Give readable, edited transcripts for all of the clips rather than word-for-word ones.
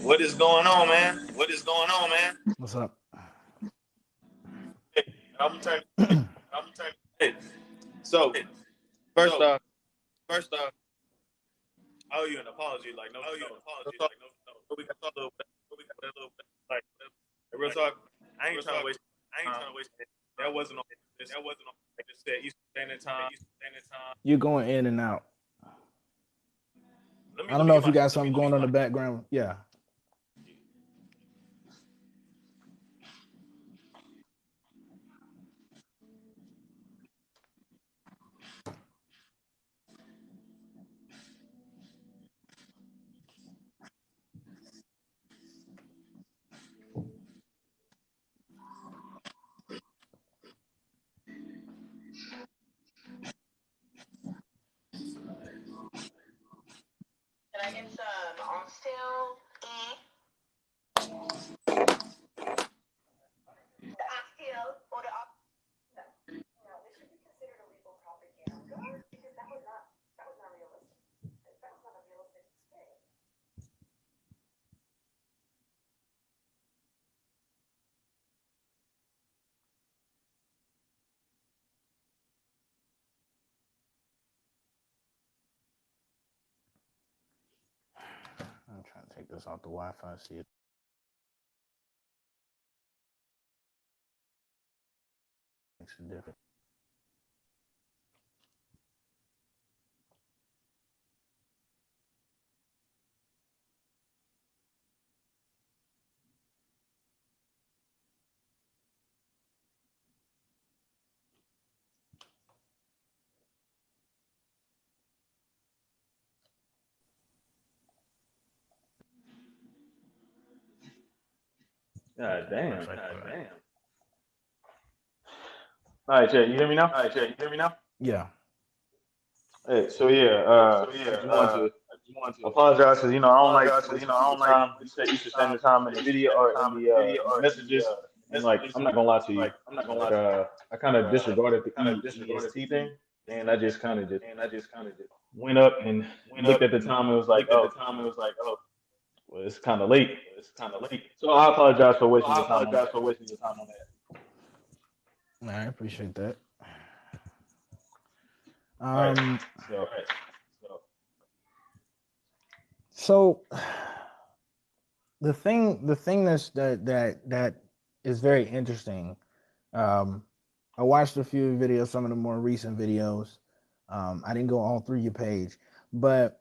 What is going on, man? What is going on, man? What's up? Hey, I'm turning. I'm turning. Hey, so first off, first off, I owe you an apology. Like no, I owe you an apology. Like no. But we got a little, but we got a little, like real talk. I ain't trying to waste. I ain't trying to waste. That wasn't on. That wasn't on. I just said Eastern Standard Time. Eastern Standard Time. You're going in and out. I don't Let me know get if you my. got Let something me going on in get the my. background. Yeah. Can I get some oxtail? The oxtail or the ox? No, no, this should be considered illegal propaganda because that was not realistic. That was not a realistic experience. I'm trying to take this off the Wi-Fi. See it. Makes a difference. God damn. Looks like God we're- damn. All right, Jay, you hear me now? All right, Jay, you hear me now? Yeah. Hey, so yeah, I just want to apologize because I don't like wasting people's time. You said Eastern Standard Time in the video or in the messages, and like I'm not gonna lie to you, like I kind of disregarded the EST thing, and I just kind of just went up and looked at the time and was like, oh, well, it's kind of late. So I apologize for wasting your time on that. I appreciate that. All right, So the thing that is very interesting. I watched a few videos, some of the more recent videos. I didn't go all through your page, but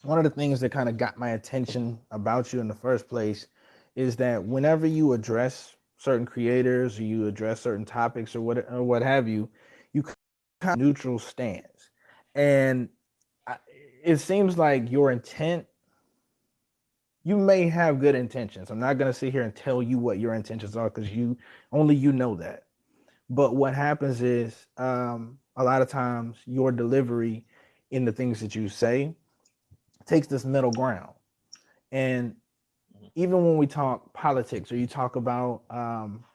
one of the things that kind of got my attention about you in the first place is that whenever you address certain creators or you address certain topics or what have you, you kind of neutral stance, and it seems like your intent. You may have good intentions. I'm not gonna sit here and tell you what your intentions are because you know that. But what happens is a lot of times your delivery in the things that you say takes this middle ground. And even when we talk politics or you talk about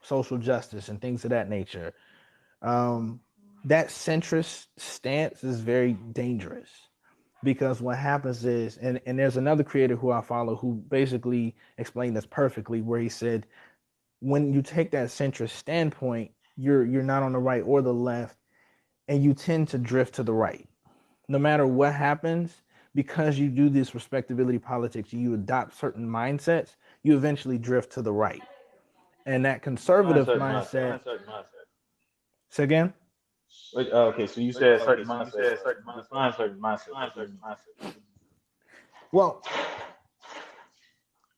social justice and things of that nature, that centrist stance is very dangerous because what happens is, and there's another creator who I follow who basically explained this perfectly, where he said, when you take that centrist standpoint, you're not on the right or the left, and you tend to drift to the right. No matter what happens, because you do this respectability politics, you adopt certain mindsets, you eventually drift to the right. And that conservative mindset. Say again? Wait, okay, so you said certain mindset. Define certain mindset. Well,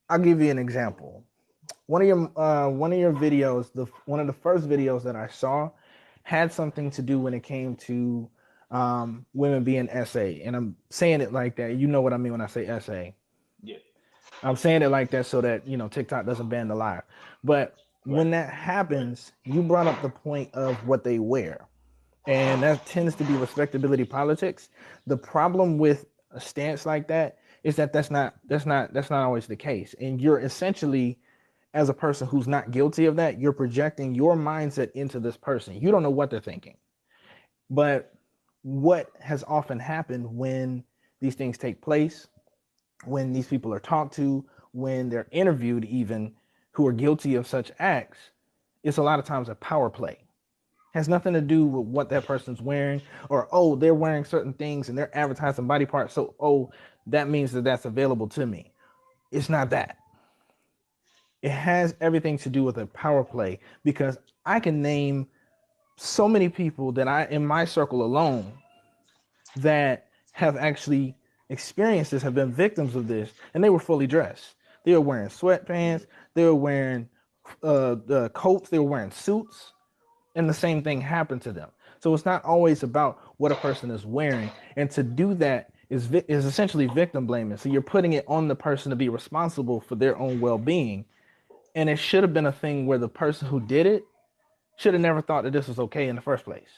I'll give you an example. One of your videos, one of the first videos that I saw, had something to do when it came to women being SA, and I'm saying it like that. You know what I mean when I say SA. Yeah. I'm saying it like that so that TikTok doesn't ban the live. But when that happens, you brought up the point of what they wear, and that tends to be respectability politics. The problem with a stance like that is that that's not always the case, and you're essentially, as a person who's not guilty of that, you're projecting your mindset into this person. You don't know what they're thinking. But what has often happened when these things take place, when these people are talked to, when they're interviewed, even who are guilty of such acts, it's a lot of times a power play. Has nothing to do with what that person's wearing, or oh, they're wearing certain things and they're advertising body parts, so oh, that means that that's available to me. It's not that. It has everything to do with a power play, because I can name so many people that I, in my circle alone, that have actually experienced this, have been victims of this, and they were fully dressed. They were wearing sweatpants, they were wearing the coats, they were wearing suits, and the same thing happened to them. So it's not always about what a person is wearing, and to do that is essentially victim blaming. So you're putting it on the person to be responsible for their own well-being, and it should have been a thing where the person who did it should have never thought that this was okay in the first place.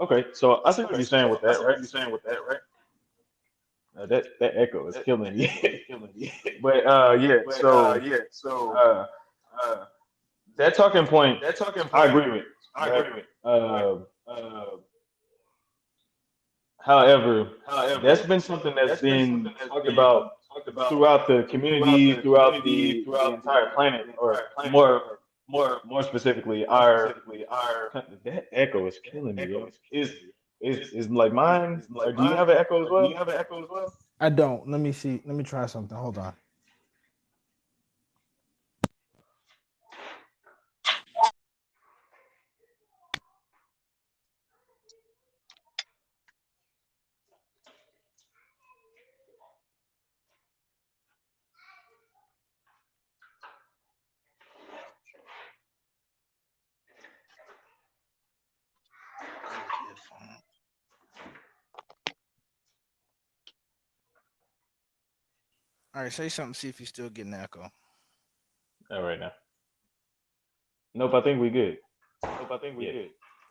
Okay, so I see what you're saying with that, right? That echo is killing me. But yeah, that talking point, I agree with. Right? However, that's been something that's been talked about throughout the community, throughout the entire planet, or more specifically, our that echo is killing me, yo. Is like mine, or do you have an echo as well? I don't. Let me see. Let me try something. Hold on. All right, say something. See if you're still getting the echo. All right now. Nope, I think we good. Yeah.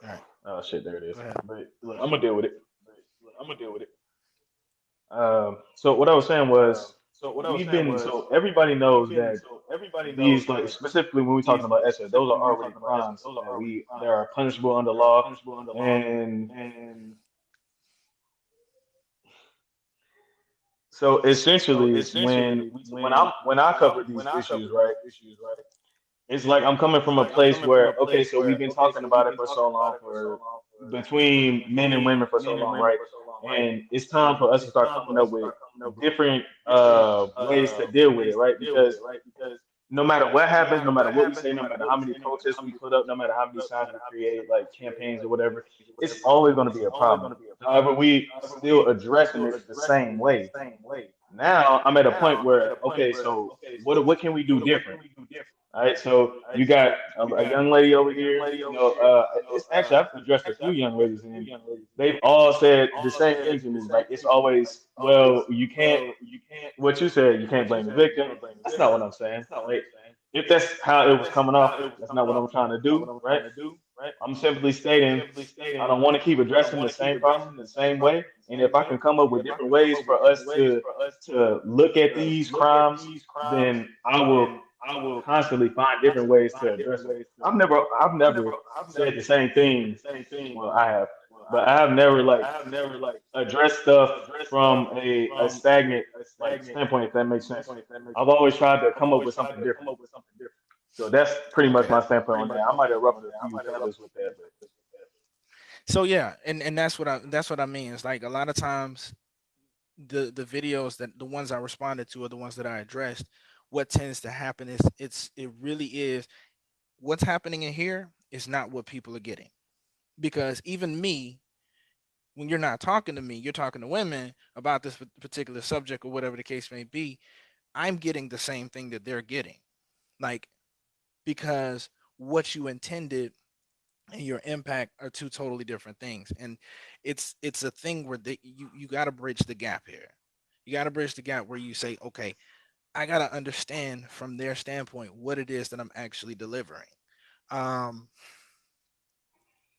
All right, Oh shit, there it is. go ahead. But I'm gonna deal with it. So what I was saying was so everybody knows that these, like, specifically when we're talking about ESSA, those are already crimes that are punishable under law. And so essentially when I cover these issues, right, it's like I'm coming from a place where, okay, so we've been talking about it for so long, for between men and women for so long, right? And it's time for us to start coming up with different ways to deal with it, right? Because no matter what happens, no matter what we say, no matter how many protests we put up, no matter how many signs we create, like campaigns or whatever, it's always going to be a problem. However, we still addressing it the same way. Now I'm at a point where, okay, so what can we do different? All right, so you got a young lady over here. It's actually, I've addressed a few young ladies, and they've all said the same thing to me. Like, it's always, well, you can't. What you said, you can't blame the victim. That's not what I'm saying. Like, if that's how it was coming off, that's not what I'm trying to do, right? I'm simply stating I don't want to keep addressing the same problem the same way, and if I can come up with different ways for us to look at these crimes, then I will constantly find different ways to address them. I've never said the same thing. Well, I have, but I have never, like, addressed stuff from a stagnant, like, standpoint, if that makes sense. I've always tried to come up with something different. So that's pretty much my standpoint on that. I might have ruffled a few feathers with that, but So yeah, and that's what I mean. It's like a lot of times the videos, that the ones I responded to, are the ones that I addressed. What tends to happen is it really is what's happening in here is not what people are getting, because even me, when you're not talking to me, you're talking to women about this particular subject or whatever the case may be. I'm getting the same thing that they're getting, like, because what you intended and your impact are two totally different things. And it's a thing where you got to bridge the gap here. You got to bridge the gap where you say, okay, I got to understand from their standpoint what it is that I'm actually delivering. um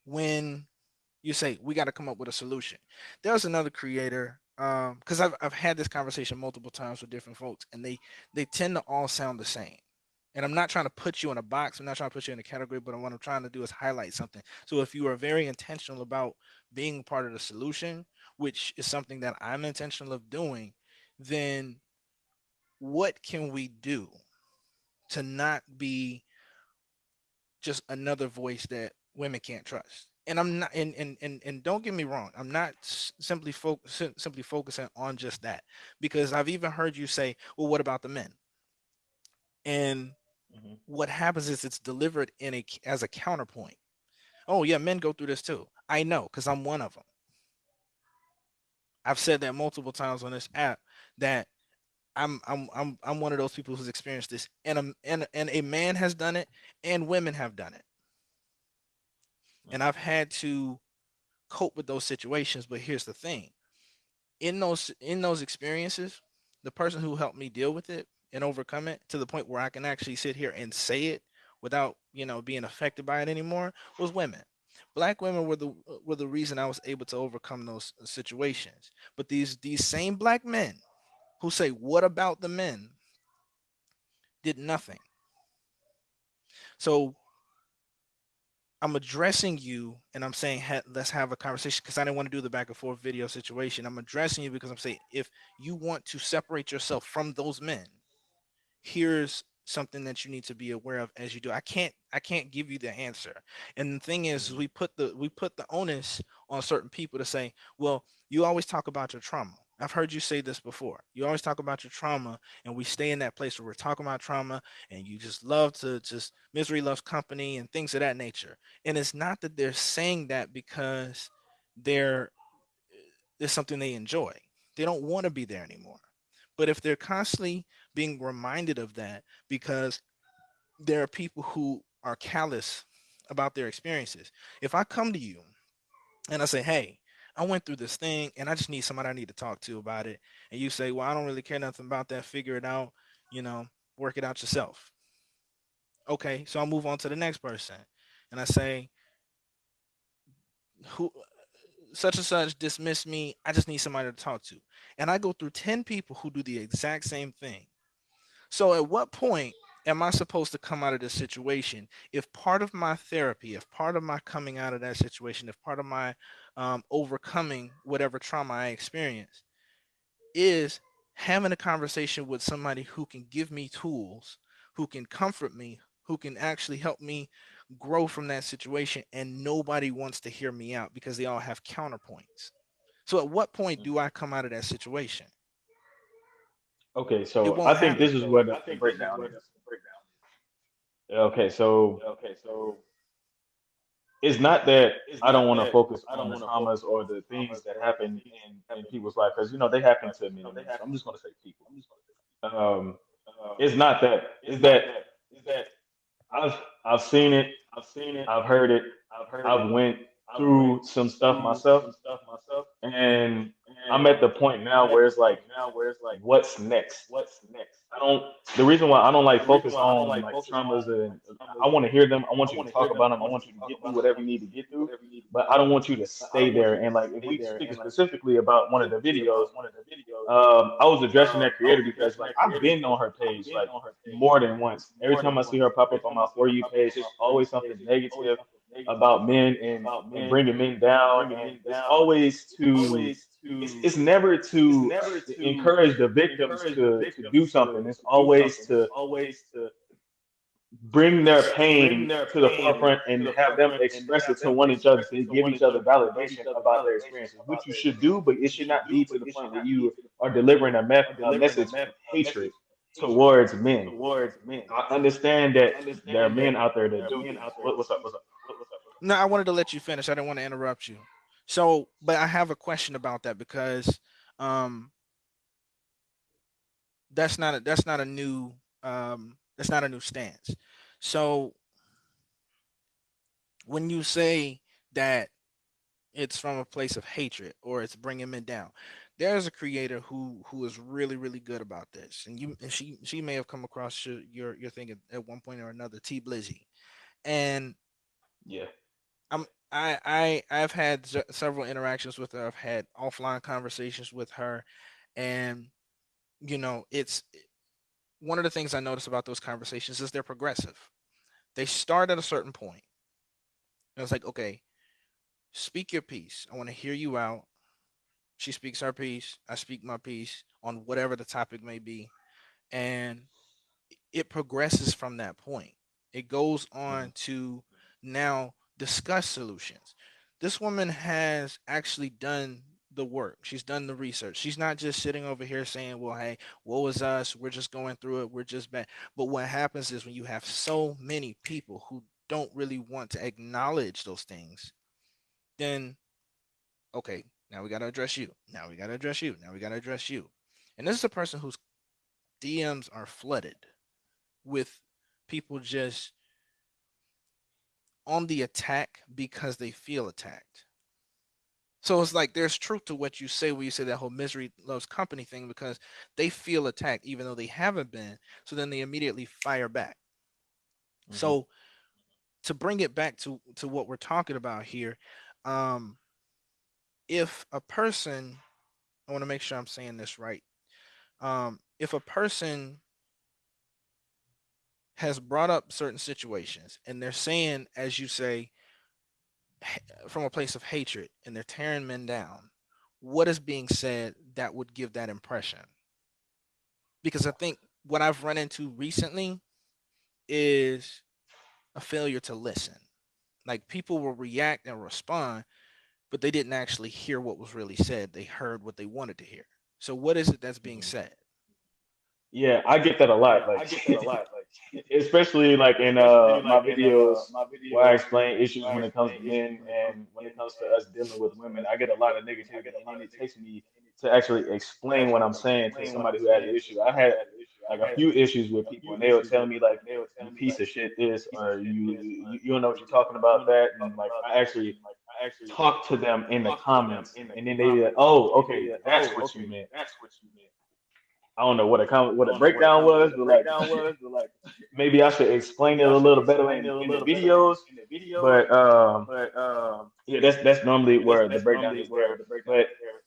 when you say we got to come up with a solution, there's another creator, because I've had this conversation multiple times with different folks, and they tend to all sound the same. And I'm not trying to put you in a box, I'm not trying to put you in a category, but what I'm trying to do is highlight something. So if you are very intentional about being part of the solution, which is something that I'm intentional of doing, then what can we do to not be just another voice that women can't trust? And I'm not, and don't get me wrong, I'm not simply focusing on just that, because I've even heard you say, well, what about the men? And Mhm. what happens is it's delivered as a counterpoint. Oh yeah, men go through this too. I know, because I'm one of them. I've said that multiple times on this app, that I'm one of those people who's experienced this, and a man has done it, and women have done it, and I've had to cope with those situations. But here's the thing: in those experiences, the person who helped me deal with it and overcome it to the point where I can actually sit here and say it without being affected by it anymore was women. Black women were the reason I was able to overcome those situations. But these same black men who say, what about the men, did nothing. So I'm addressing you, and I'm saying, let's have a conversation, because I didn't want to do the back and forth video situation. I'm addressing you because I'm saying, if you want to separate yourself from those men, here's something that you need to be aware of as you do. I can't give you the answer. And the thing is, Mhm. we put the onus on certain people to say, well, you always talk about your trauma. I've heard you say this before. You always talk about your trauma, and we stay in that place where we're talking about trauma, and you just love to just misery loves company and things of that nature. And it's not that they're saying that because they're it's something they enjoy. They don't want to be there anymore. But if they're constantly being reminded of that, because there are people who are callous about their experiences. If I come to you and I say, hey, I went through this thing and I just need somebody I need to talk to about it. And you say, well, I don't really care nothing about that. Figure it out, you know, work it out yourself. Okay. So I'll move on to the next person. And I say, who such and such dismissed me. I just need somebody to talk to. And I go through 10 people who do the exact same thing. So at what point am I supposed to come out of this situation if part of my therapy, if part of my coming out of that situation, if part of my overcoming whatever trauma I experience is having a conversation with somebody who can give me tools, who can comfort me, who can actually help me grow from that situation, and nobody wants to hear me out because they all have counterpoints. So at what point do I come out of that situation? Okay, It so I won't think this happen. is where the breakdown is. Okay, so it's not that I don't want to focus on the traumas or the things that happen in people's life, because they happen to many men. So I'm just gonna say people. Um, it's not that. It's that I've I've seen it, I've heard it, I've went through some stuff myself, and I'm at the point now where it's like, what's next? I don't. The reason why I don't like focus on like traumas, and I want to hear them. I want you to talk about them. I want you to get through whatever you need to get through. But I don't want you to stay there. And like, if we speaking specifically about one of the videos, I was addressing that creator because like I've been on her page like more than once. Every time I see her pop up on my For You page, it's always something negative about men and bringing men down, and it's always to it's never to encourage the victims to do something. It's always to bring their pain to the forefront and have them express it to one each other, to give each other validation about their experiences, which you should do, but it should not be to the point where you are delivering a message of hatred towards men. I understand that there are men out there that do this. What's up? What's up? No, I wanted to let you finish. I didn't want to interrupt you. So, but I have a question about that, because um that's not a new stance. So, when you say that it's from a place of hatred or it's bringing men down, there's a creator who is really really good about this, and she may have come across your thing at one point or another, T Blizzy. And Yeah. I'm I've had several interactions with her. I've had offline conversations with her, and it's one of the things I notice about those conversations is they're progressive. They start at a certain point, and it's like, okay, speak your piece. I want to hear you out. She speaks her piece. I speak my piece on whatever the topic may be, and it progresses from that point. It goes on to now discuss solutions. This woman has actually done the work. She's done the research. She's not just sitting over here saying, well, hey, woe is us. We're just going through it. We're just bad. But what happens is when you have so many people who don't really want to acknowledge those things, then, okay, now we got to address you. Now we got to address you. Now we got to address you. And this is a person whose DMs are flooded with people just on the attack because they feel attacked. So it's like there's truth to what you say when you say that whole misery loves company thing, because they feel attacked even though they haven't been. So then they immediately fire back. So to bring it back to what we're talking about here, if a person, I want to make sure I'm saying this right. If a person has brought up certain situations and they're saying, as you say, from a place of hatred, and they're tearing men down, what is being said that would give that impression? Because I think what I've run into recently is a failure to listen. Like, people will react and respond, but they didn't actually hear what was really said. They heard what they wanted to hear. So what is it that's being said? Yeah, I get that a lot. Like, especially like in my videos where I explain issues when it comes to men and when it comes to us dealing with women. I get a lot of negativity, and it takes me to actually explain what I'm saying to somebody who has an issue. I had like a few issues with people, and they would tell me like, "You piece of shit, this," or "You don't know what you're talking about that," and like I actually talk to them in the comments, and then they be like, "Oh, okay, that's what you meant." I don't know what a breakdown was, but like maybe I should explain it a little better in the videos. But yeah, that's normally where the breakdown is there.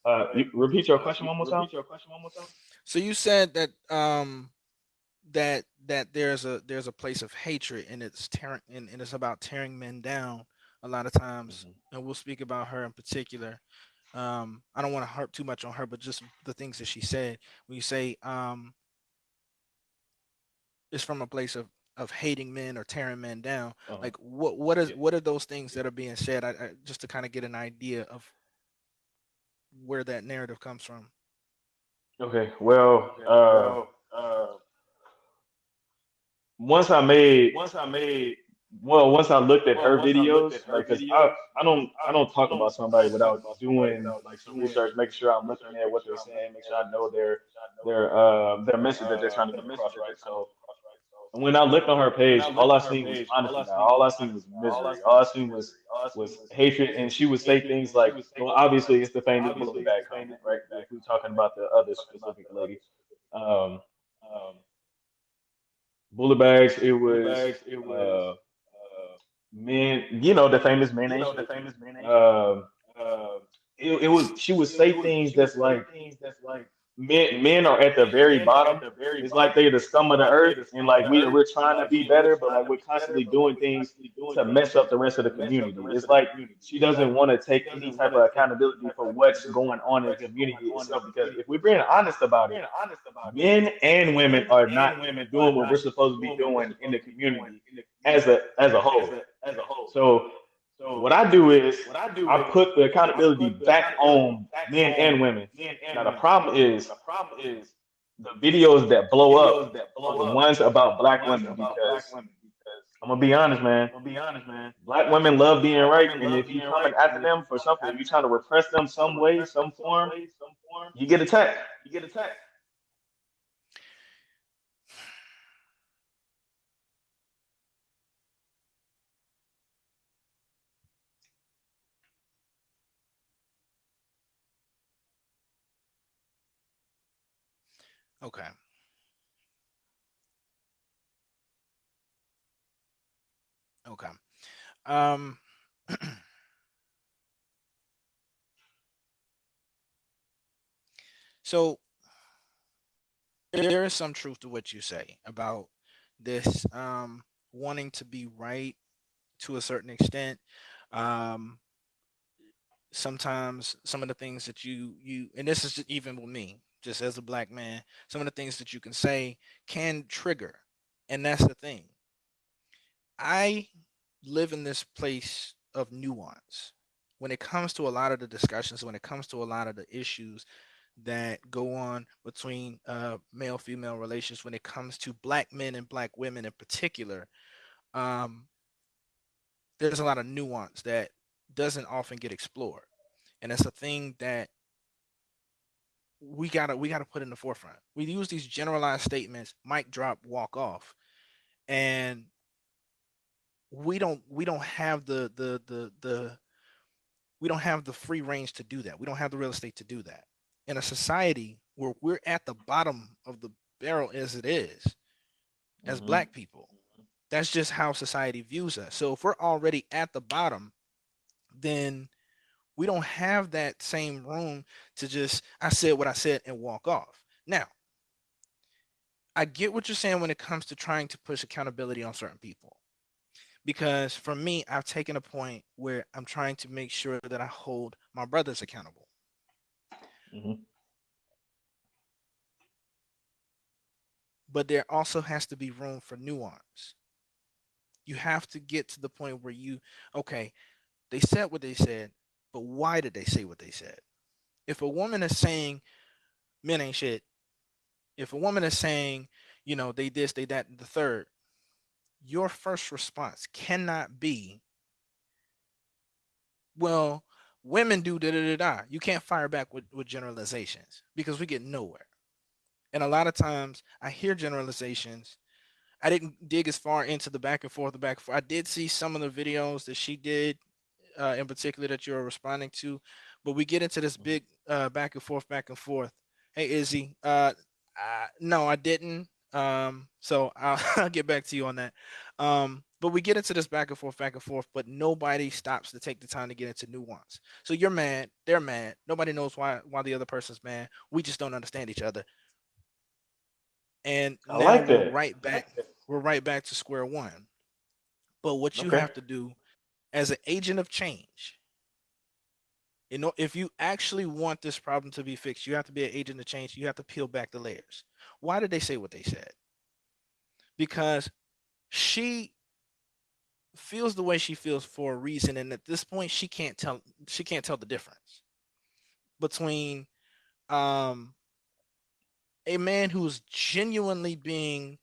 But repeat your question one more time. So you said that that there's a place of hatred, and it's tearing, and it's about tearing men down a lot of times, and we'll speak about her in particular. I don't want to harp too much on her, but just the things that she said. When you say it's from a place of hating men or tearing men down, like what are those things that are being said? I just to kind of get an idea of where that narrative comes from. Okay, well, once I made once I looked at her videos, like, cause I don't talk about somebody without doing like some research, making sure I'm looking at what they're saying, make sure I know their message that they're trying to get across, right? So when I looked on her page, all I seen was honesty, now. All I seen was misery. All I seen was hatred, and she would say things like, well, obviously it's the famous bully bag comment, right? If we're talking about the other specific lady, um, bullet bags, it was uh men, the famous men ain't shit. Um, it was she would say things that's like men are at the very bottom. It's like they're the scum of the earth, and like we're trying to be better, but like we're constantly doing things to mess up the rest of the community. It's like she doesn't want to take any type of accountability for what's going on in the community itself. Because if we're being honest about it, men and women are not doing what we're supposed to be doing in the community as a whole. So what I do is I put the accountability back on men and women. Now the problem is the videos that blow up are the ones about black women, because I'm gonna be honest, man. Black women love being right, and if you coming after them for something, if you're trying to repress them some way, some form, you get attacked. Okay. Okay. Um, so there is some truth to what you say about this wanting to be right to a certain extent. Um, Sometimes some of the things that you and this is even with me, just as a black man, some of the things that you can say can trigger. And that's the thing. I live in this place of nuance. When it comes to a lot of the discussions, when it comes to a lot of the issues that go on between male female relations, when it comes to black men and black women in particular, um, there's a lot of nuance that doesn't often get explored, and it's a thing that we gotta put in the forefront. We use these generalized statements, mic drop, walk off, and we don't have the we don't have the free range to do that. We don't have the real estate to do that. In a society where we're at the bottom of the barrel as it is, as Mm-hmm. black people, that's just how society views us. So if we're already at the bottom, then we don't have that same room to just, I said what I said and walk off. Now, I get what you're saying when it comes to trying to push accountability on certain people. Because for me, I've taken a point where I'm trying to make sure that I hold my brothers accountable. Mm-hmm. But there also has to be room for nuance. You have to get to the point where okay, they said what they said, but why did they say what they said? If a woman is saying men ain't shit, if a woman is saying, they this, they that, and the third, your first response cannot be, well, women do da da da da. You can't fire back with generalizations because we get nowhere. And a lot of times I hear generalizations. I didn't dig as far into the back and forth, I did see some of the videos that she did, in particular that you're responding to, but we get into this big back and forth, back and forth. Hey, Izzy, no, I didn't. So I'll, I'll get back to you on that. But we get into this back and forth, but nobody stops to take the time to get into nuance. So you're mad, they're mad. Nobody knows why the other person's mad. We just don't understand each other. And I now like that. we're right back to square one. But what you Okay. have to do as an agent of change, if you actually want this problem to be fixed, you have to be an agent of change. You have to peel back the layers. Why did they say what they said? Because she feels the way she feels for a reason, and at this point, she can't tell the difference between um, a man who's genuinely being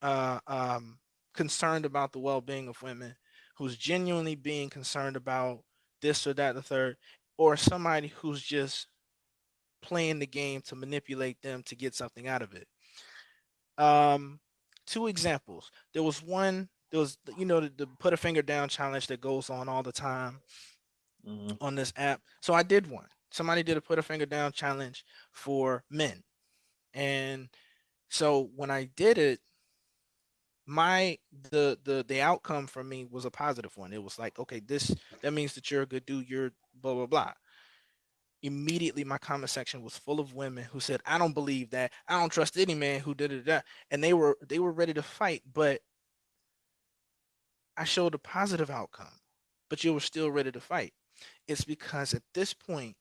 uh, um, concerned about the well-being of women, who's genuinely being concerned about this or that, the third, or somebody who's just playing the game to manipulate them to get something out of it. Um, Two examples. There was the put a finger down challenge that goes on all the time Mm-hmm. on this app. So I did one. Somebody did a put a finger down challenge for men, and so when I did it, the outcome for me was a positive one. It was like, okay, that means that you're a good dude. You're blah blah blah. Immediately, my comment section was full of women who said, "I don't believe that. I don't trust any man who did that." And they were ready to fight, but I showed a positive outcome, but you were still ready to fight. It's because at this point,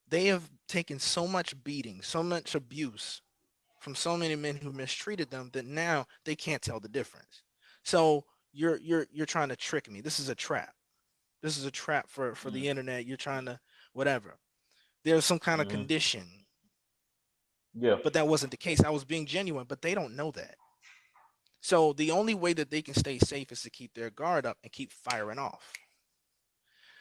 they have taken so much beating, so much abuse from so many men who mistreated them that now they can't tell the difference. So you're trying to trick me. This is a trap. This is a trap for the internet. You're trying to whatever. There's some kind of Mm-hmm. condition, Yeah. but that wasn't the case. I was being genuine, but they don't know that. So the only way that they can stay safe is to keep their guard up and keep firing off.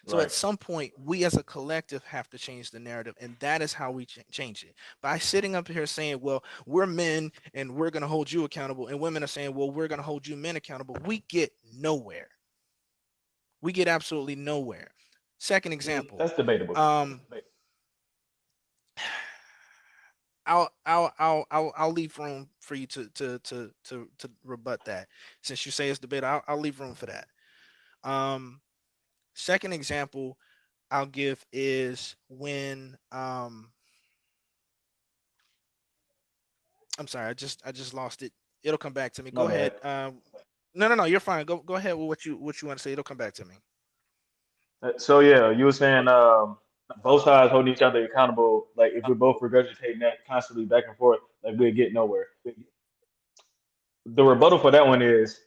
So at Right. some point, we as a collective have to change the narrative, and that is how we change it. By sitting up here saying, well, we're men and we're going to hold you accountable, and women are saying, well, we're going to hold you men accountable, we get nowhere. We get absolutely nowhere. Second example, That's debatable. I'll leave room for you to rebut that. Since you say it's debate, I'll leave room for that. Second example I'll give is when I'm sorry, I just lost it. It'll come back to me. My Go ahead. bad. No, you're fine. Go ahead with what you want to say. It'll come back to me. So yeah, you were saying both sides holding each other accountable. Like if we're both regurgitating that constantly back and forth, like we'll get nowhere. The rebuttal for that one is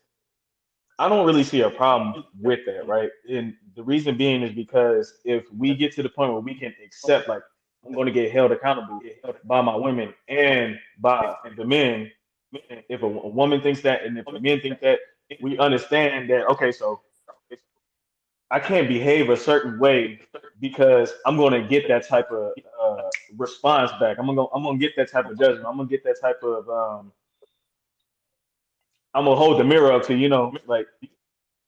I don't really see a problem with that, right? And the reason being is because if we get to the point where we can accept, like, I'm going to get held accountable by my women and by the men, if a woman thinks that and if the men think that, we understand that, okay, so I can't behave a certain way because I'm going to get that type of response back. I'm gonna get that type of judgment. I'm gonna get that type of I'm gonna hold the mirror up to like,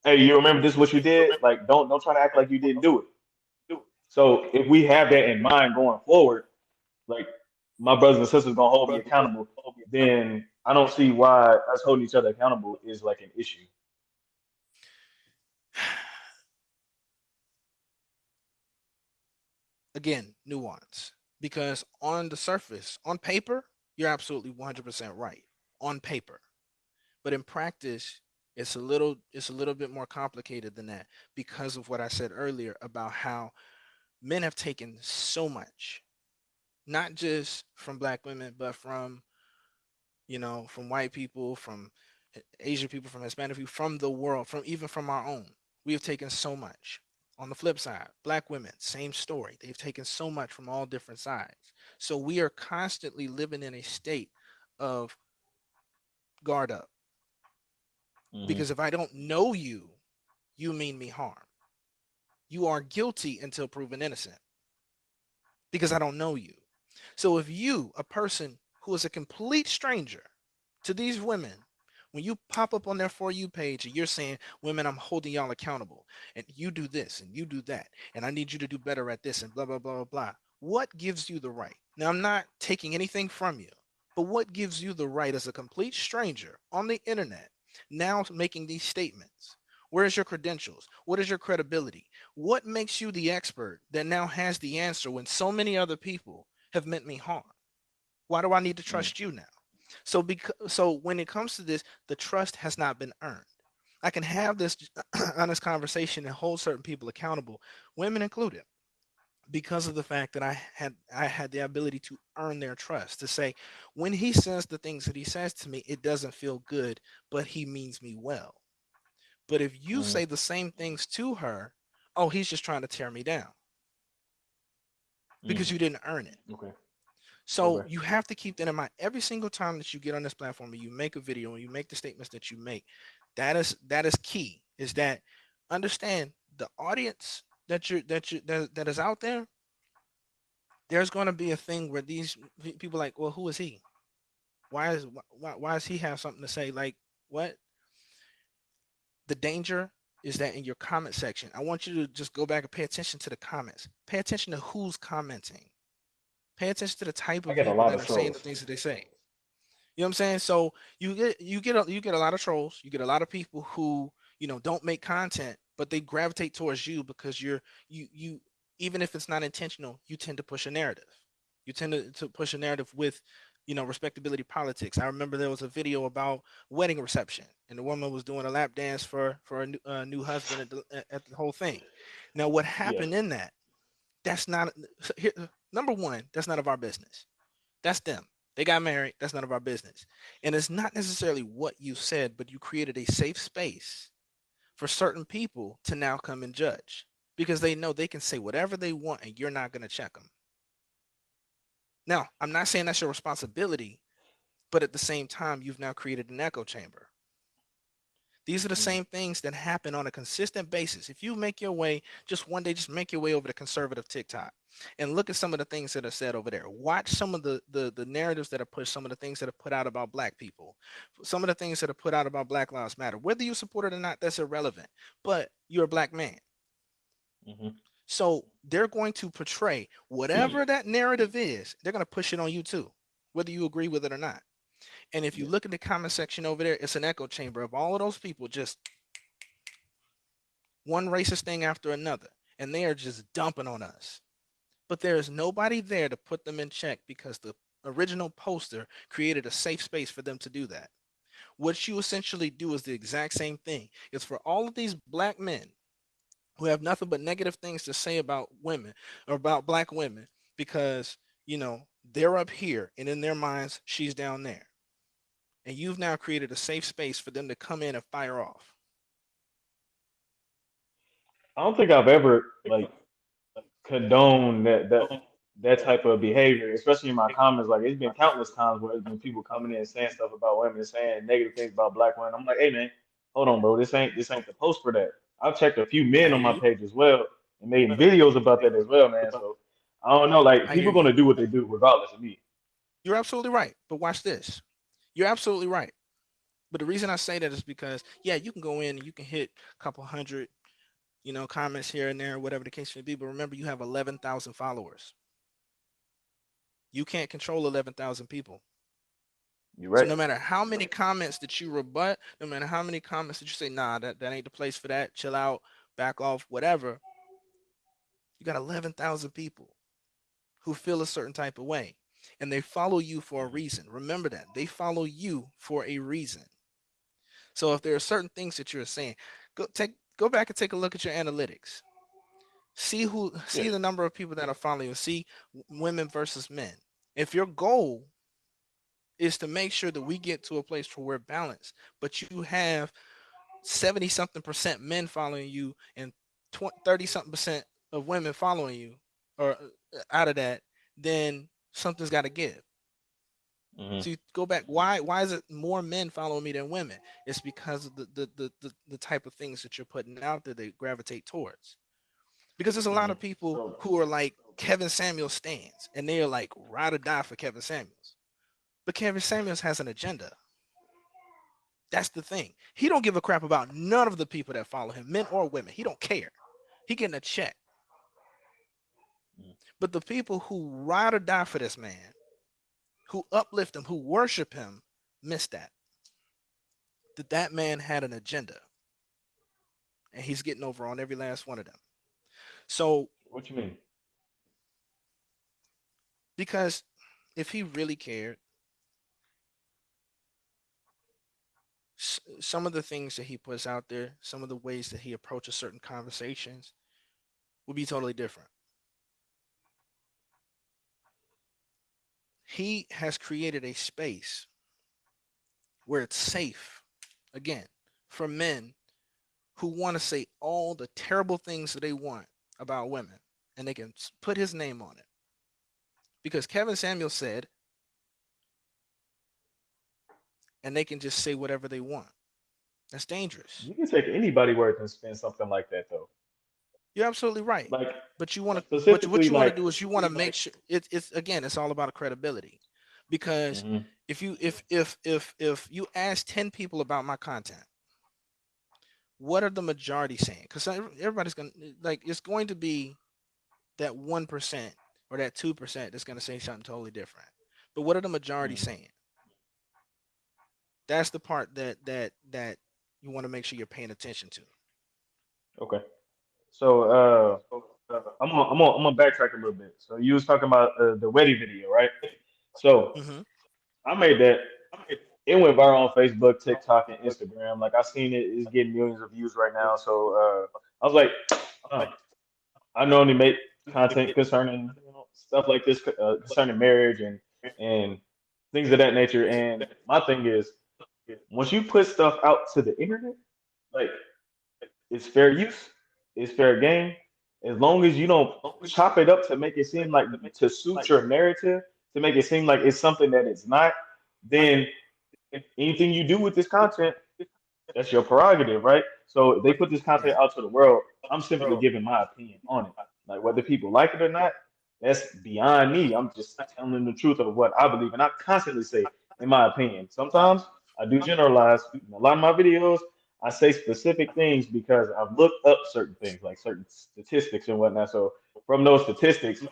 hey, you remember this? What you did? Like, don't try to act like you didn't do it. So if we have that in mind going forward, like my brothers and sisters gonna hold me accountable, then I don't see why us holding each other accountable is like an issue. Again, nuance. Because on the surface, on paper, you're absolutely 100% right. On paper. But in practice, it's a little bit more complicated than that because of what I said earlier about how men have taken so much, not just from black women, but from from white people, from Asian people, from Hispanic people, from the world, from our own. We have taken so much. On the flip side, black women, same story. They've taken so much from all different sides. So we are constantly living in a state of guard up. Hmm. Because if I don't know you, you mean me harm. You are guilty until proven innocent because I don't know you. So if you, a person who is a complete stranger to these women, when you pop up on their For You page and you're saying, women, I'm holding y'all accountable, and you do this and you do that, and I need you to do better at this, and blah, blah, blah, blah, blah. What gives you the right? Now, I'm not taking anything from you, but what gives you the right as a complete stranger on the internet now making these statements? Where is your credentials? What is your credibility? What makes you the expert that now has the answer when so many other people have meant me harm? Why do I need to trust you now? So when it comes to this, the trust has not been earned. I can have this honest conversation and hold certain people accountable, women included, because of the fact that I had the ability to earn their trust, to say when he says the things that he says to me, it doesn't feel good, but he means me well. But if you Hmm. say the same things to her, oh, he's just trying to tear me down because Hmm. you didn't earn it. Okay. So Okay. you have to keep that in mind every single time that you get on this platform and you make a video and you make the statements that you make. That is key. Is that understand the audience that is out there. There's going to be a thing where these people are like, well, who is he? Why does he have something to say? Like what? The danger is that in your comment section, I want you to just go back and pay attention to the comments. Pay attention to who's commenting. Pay attention to the type I of get a people lot that of are saying the trolls. things that they say. You know what I'm saying? So you get a lot of trolls. You get a lot of people who don't make content, but they gravitate towards you because you even if it's not intentional, you tend to push a narrative. You tend to push a narrative with respectability politics. I remember there was a video about wedding reception, and the woman was doing a lap dance for a new husband at the whole thing. Now, what Yeah. happened in that? That's not here. Number one, that's none of our business. That's them. They got married. That's none of our business. And it's not necessarily what you said, but you created a safe space for certain people to now come and judge because they know they can say whatever they want and you're not going to check them. Now, I'm not saying that's your responsibility, but at the same time, you've now created an echo chamber. These are the Hmm. same things that happen on a consistent basis. If you make your way, just one day, just make your way over to conservative TikTok and look at some of the things that are said over there. Watch some of the narratives that are pushed, some of the things that are put out about black people, some of the things that are put out about Black Lives Matter. Whether you support it or not, that's irrelevant. But you're a black man. Hmm. So they're going to portray whatever that narrative is, they're going to push it on you too, whether you agree with it or not. And if you Yeah. look at the comment section over there, it's an echo chamber of all of those people just one racist thing after another, and they are just dumping on us. But there is nobody there to put them in check because the original poster created a safe space for them to do that. What you essentially do is the exact same thing. It's for all of these black men who have nothing but negative things to say about women or about black women because, you know, they're up here and in their minds, she's down there. And you've now created a safe space for them to come in and fire off. I don't think I've ever like condoned that type of behavior, especially in my comments. Like it's been countless times where there's been people coming in and saying stuff about women, saying negative things about black women. I'm like, hey man, hold on, bro. This ain't the post for that. I've checked a few I men on hear my you. page as well and made videos about that as well, man. So I don't know, like I hear people you. gonna do what they do regardless of me. You're absolutely right. But watch this. You're absolutely right. But the reason I say that is because, yeah, you can go in and you can hit a couple hundred, you know, comments here and there, whatever the case may be. But remember, you have 11,000 followers. You can't control 11,000 people. You're So right. no matter how many comments that you rebut, no matter how many comments that you say, nah, that ain't the place for that, chill out, back off, whatever, you got 11,000 people who feel a certain type of way. And they follow you for a reason. Remember that. They follow you for a reason. So if there are certain things that you're saying, go back and take a look at your analytics. See Yeah. the number of people that are following you. See women versus men. If your goal is to make sure that we get to a place where we're balanced, but you have 70 something percent men following you and 30 something percent of women following you, or out of that, then something's got to give. Hmm. So you go back. Why is it more men following me than women? It's because of the type of things that you're putting out there they gravitate towards. Because there's a lot Hmm. of people So who are like Kevin Samuels stands, and they are like ride or die for Kevin Samuels. But Kevin Samuels has an agenda. That's the thing. He don't give a crap about none of the people that follow him, men or women. He don't care. He getting a check. But the people who ride or die for this man, who uplift him, who worship him, miss that. That man had an agenda, and he's getting over on every last one of them. So, what you mean? because if he really cared, some of the things that he puts out there, some of the ways that he approaches certain conversations would be totally different. He has created a space where it's safe, again, for men who want to say all the terrible things that they want about women, and they can put his name on it. Because Kevin Samuel said, and they can just say whatever they want. That's dangerous. You can take anybody word and spin something like that though. You're absolutely right. Like But you want to, but what specifically you want to like do is you want to make sure it's again, it's all about credibility. Because hmm if you ask 10 people about my content, what are the majority saying? Because everybody's gonna like it's going to be that 1% or that 2% that's gonna say something totally different. But what are the majority saying? That's the part that you want to make sure you're paying attention to. Okay. So I'm gonna backtrack a little bit. So you was talking about the wedding video, right? So Mm-hmm. I made that. It went viral on Facebook, TikTok, and Instagram. Like I seen it is getting millions of views right now. So I was like, uh, I normally make content concerning stuff like this concerning marriage and things of that nature. And my thing is, once you put stuff out to the internet, like it's fair use, it's fair game, as long as you don't chop it up to make it seem like to suit your narrative, to make it seem like it's something that it's not, then anything you do with this content, that's your prerogative, right? So if they put this content Right. out to the world, I'm simply giving my opinion on it. Like whether people like it or not, that's beyond me. I'm just telling them the truth of what I believe. And I constantly say, in my opinion, sometimes I do generalize. In a lot of my videos, I say specific things because I've looked up certain things, like certain statistics and whatnot. So from those statistics,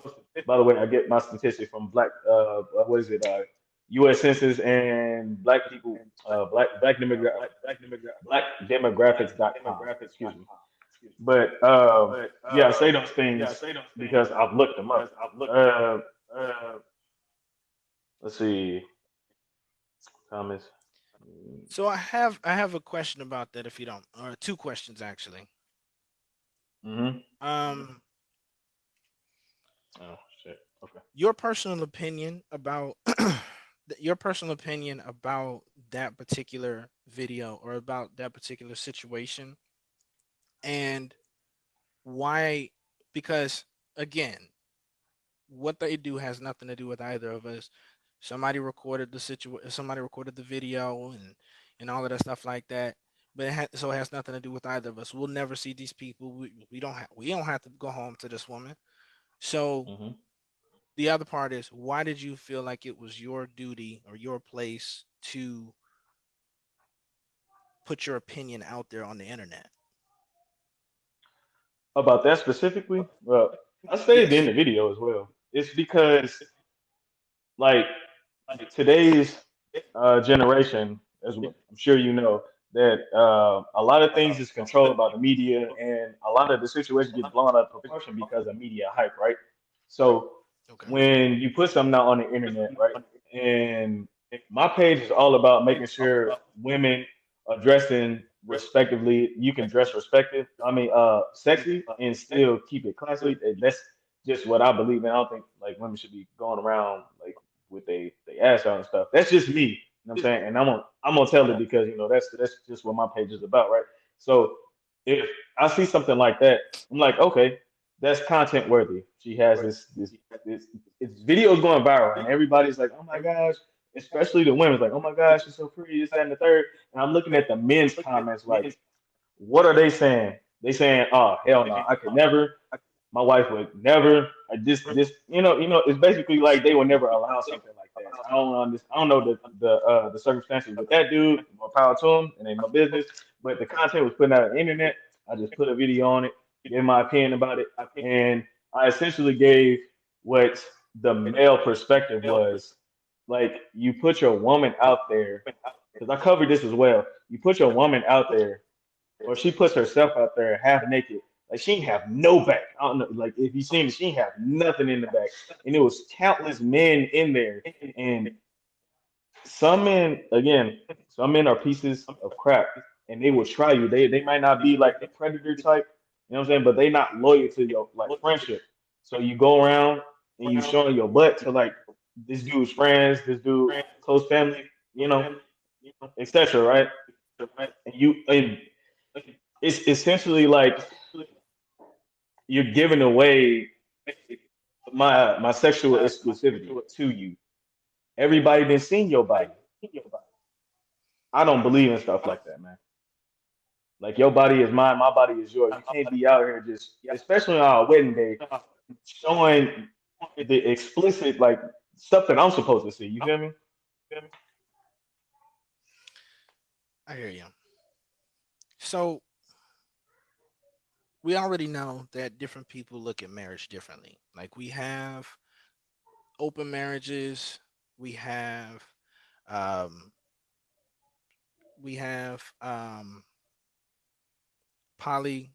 by the way, I get my statistics from what is it, U.S. Census and blackdemographics.com. Excuse me. But yeah, I say those things because I've looked them up. Uh, let's see, Thomas. So I have a question about that if you don't, or two questions actually. Mm-hmm. Um, Oh shit. Okay. your personal opinion about your personal opinion about that particular video or about that particular situation, and why? Because again, what they do has nothing to do with either of us. Somebody recorded the somebody recorded the video and all of that stuff like that. But so it has nothing to do with either of us. We'll never see these people. We don't have to go home to this woman. So Mm-hmm. the other part is, why did you feel like it was your duty or your place to put your opinion out there on the internet? About that specifically, well, I stated in Yes. the video as well. It's because like today's generation, as I'm sure you know, that a lot of things is controlled by the media, and a lot of the situation gets blown out of proportion because of media hype, right? So Okay. when you put something out on the internet, right, and my page is all about making sure women are dressing respectively. You can dress sexy and still keep it classy. And that's just what I believe in. I don't think like women should be going around like with they ass out and stuff. That's just me. You know what I'm saying? And I'm gonna tell it because that's just what my page is about, right? So if I see something like that, I'm like, okay, that's content worthy. She has this it's videos going viral and everybody's like, oh my gosh, especially the women's like, oh my gosh, she's so pretty, this, that, and the third. And I'm looking at the men's comments like, what are they saying? They saying, oh hell no, I could never. My wife would never. It's basically like they would never allow something like that. I don't know the circumstances with that dude. More power to him, and ain't my business. But the content was put out on the internet. I just put a video on it, gave my opinion about it, and I essentially gave what the male perspective was. Like you put your woman out there, because I covered this as well. You put your woman out there or she puts herself out there half naked. Like she ain't have no back. I don't know. Like if you seen it, she ain't have nothing in the back. And it was countless men in there. And some men are pieces of crap and they will try you. They might not be like the predator type, you know what I'm saying? But they not loyal to your like friendship. So you go around and you showing your butt to like this dude's friends, this dude close family, you know, etc. Right? And it's essentially like you're giving away my sexual exclusivity to you. Everybody been seen your body. I don't believe in stuff like that, man. Like your body is mine, my body is yours. You can't be out here just, especially on our wedding day, showing the explicit like stuff that I'm supposed to see. You feel me? I hear you. So we already know that different people look at marriage differently. Like we have open marriages, we have um we have poly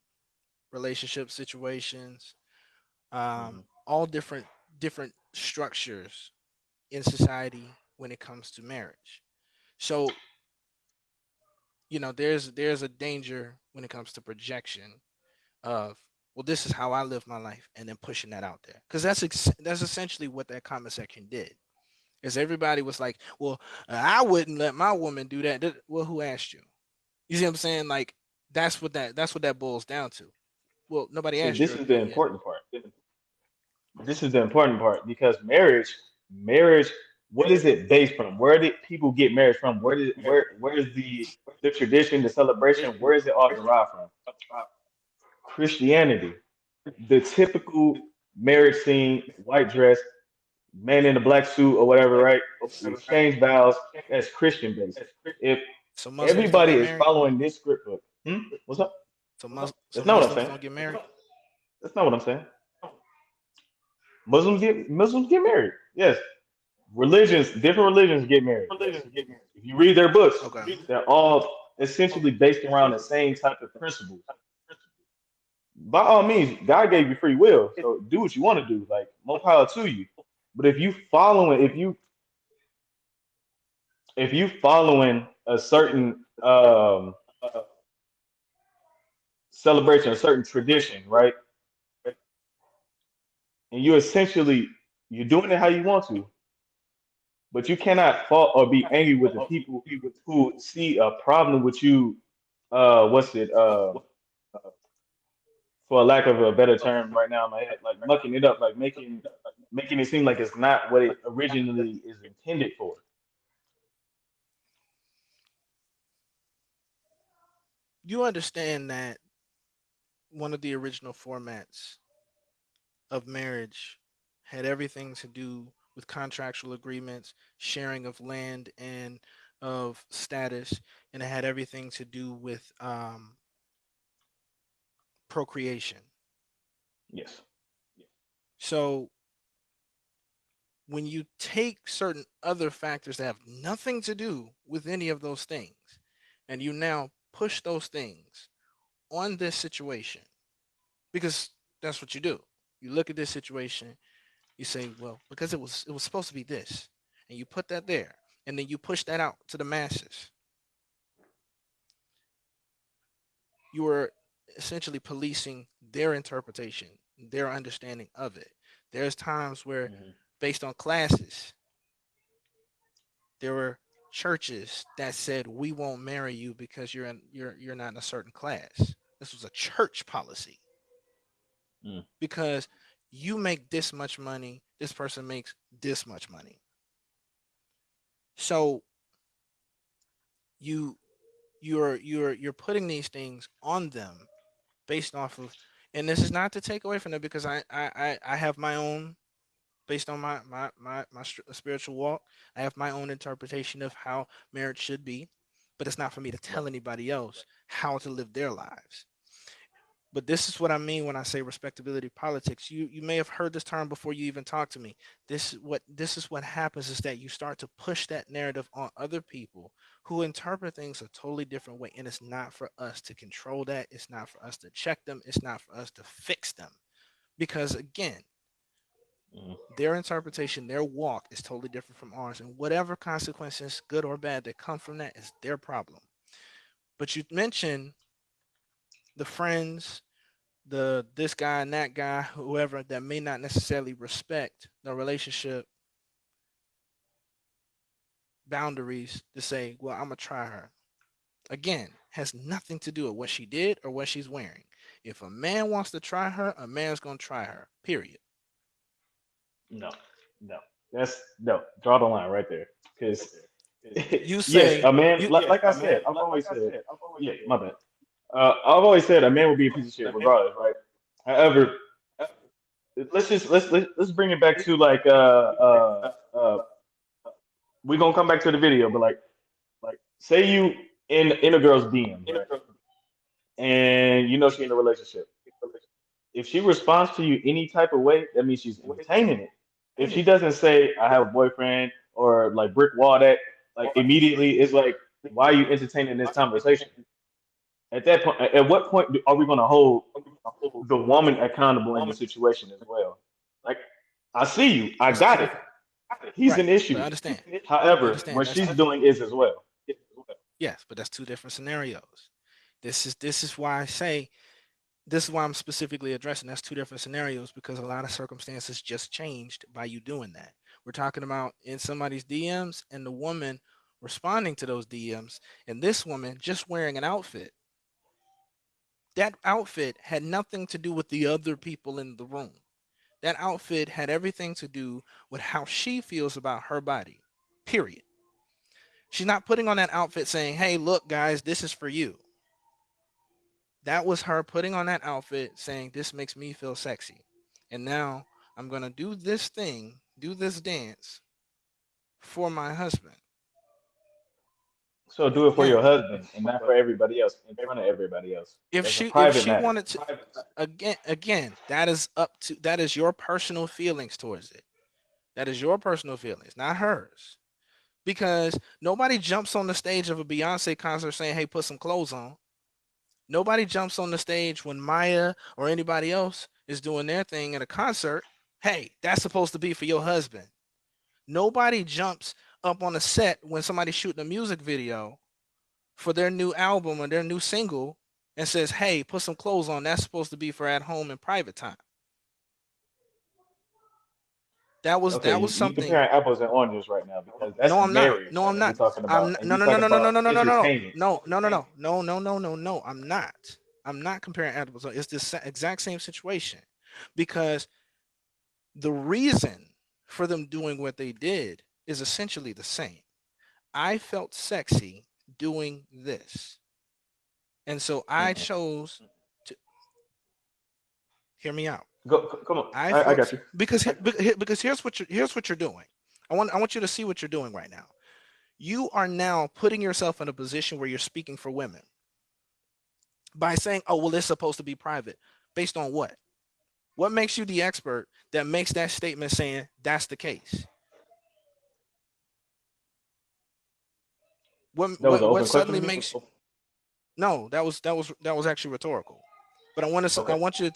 relationship situations, Hmm. all different structures in society when it comes to marriage. So, there's a danger when it comes to projection of, well, this is how I live my life, and then pushing that out there, because that's essentially what that comment section did. Is everybody was like, well, I wouldn't let my woman do that. Well, who asked you? You see what I'm saying? Like that's what that boils down to. Well, nobody See, asked this your is the opinion. important part. This is the important part because marriage, what is it based from? Where did people get married from? Where is the tradition, the celebration? Where is it all derived from? Christianity. The typical marriage scene, white dress, man in a black suit or whatever, right? We exchange vows. That's Christian based. If So Muslims don't everybody get is married. following this script book, what's up? So That's not what I'm Muslims saying. don't get married. That's not what I'm saying. Muslims get married. Yes, different religions get married. Yes, if you read their books, Okay. they're all essentially based around the same type of principles. By all means, God gave you free will, so do what you want to do. Like more power to you. But if you following a celebrating a certain tradition, right? And you essentially you're doing it how you want to, but you cannot fault or be angry with the people who see a problem with you. What's it? For lack of a better term, right now in my head, like mucking it up, like making it seem like it's not what it originally is intended for. You understand that one of the original formats of marriage had everything to do with contractual agreements, sharing of land and of status, and it had everything to do with procreation. Yes. So when you take certain other factors that have nothing to do with any of those things, and you now push those things on this situation, because that's what you do. You look at this situation, you say, well, because it was supposed to be this, and you put that there, and then you push that out to the masses. You are essentially policing their interpretation, their understanding of it. There's times where, based on classes, there were churches that said we won't marry you because you're not in a certain class. This was a church policy. Because you make this much money, this person makes this much money. So you're putting these things on them based off of, and this is not to take away from them, because I have my own, based on my spiritual walk, I have my own interpretation of how marriage should be, but it's not for me to tell anybody else how to live their lives. But this is what I mean when I say respectability politics. You may have heard this term before you even talked to me. This is what happens, is that you start to push that narrative on other people who interpret things a totally different way. And it's not for us to control that. It's not for us to check them. It's not for us to fix them. Because again, their interpretation, their walk is totally different from ours. And whatever consequences, good or bad, that come from that is their problem. But you mentioned the friends, this guy and that guy, whoever, that may not necessarily respect the relationship boundaries to say, well, I'm gonna try her. Again, has nothing to do with what she did or what she's wearing. If a man wants to try her, a man's gonna try her. Period. No. That's no. Draw the line right there. Because You yes, say a man. you Like I said, I've always said. Yeah, my bad. I've always said a man will be a piece of shit regardless, right? However, let's bring it back to like we're gonna come back to the video, but like say you in a girl's DMs, right? And you know she's in a relationship. If she responds to you any type of way, that means she's entertaining it. If she doesn't say I have a boyfriend or like brick wall that, like immediately it's like, why are you entertaining this conversation? At that point, at what point are we going to hold the woman accountable in the situation as well? Like, I see you, I got it. He's right, an but issue. understand. However, what she's doing is as well. Yes, but that's two different scenarios. This is why I say, this is why I'm specifically addressing that's two different scenarios, because a lot of circumstances just changed by you doing that. We're talking about in somebody's DMs and the woman responding to those DMs, and this woman just wearing an outfit. That outfit had nothing to do with the other people in the room. That outfit had everything to do with how she feels about her body. Period. She's not putting on that outfit saying, hey, look, guys, this is for you. That was her putting on that outfit saying, this makes me feel sexy. And now I'm going to do this thing, do this dance for my husband. So do it for Now, your husband and not for everybody else in front of everybody else. if That's a she private matter. wanted to, again, that is your personal feelings towards it. That is your personal feelings, not hers. Because nobody jumps on the stage of a Beyonce concert saying, hey, put some clothes on. Nobody jumps on the stage when Maya or anybody else is doing their thing at a concert. Hey, that's supposed to be for your husband. Nobody jumps up on a set when somebody's shooting a music video for their new album or their new single and says, hey, put some clothes on. That's supposed to be for at home and private time. That was Okay, you something. comparing apples and oranges right now because No, that's I'm not. marriage No, I'm that we're not. talking I'm about, not, and no, you no, no, talking no, no, about no, no, no, no, no, entertainment. no, no, no, no, no, no, no, no, no. I'm not. I'm not comparing apples. It's the exact same situation, because the reason for them doing what they did is essentially the same. I felt sexy doing this, and so I Mm-mm. chose to hear me out. Come on, I I felt got you. because here's what you're doing. I want you to see what you're doing right now. You are now putting yourself in a position where you're speaking for women by saying, "Oh, well, it's supposed to be private." Based on what? What makes you the expert that makes that statement saying that's the case? What That was what an what open question suddenly to me. makes No, that was actually rhetorical. But Okay. I want you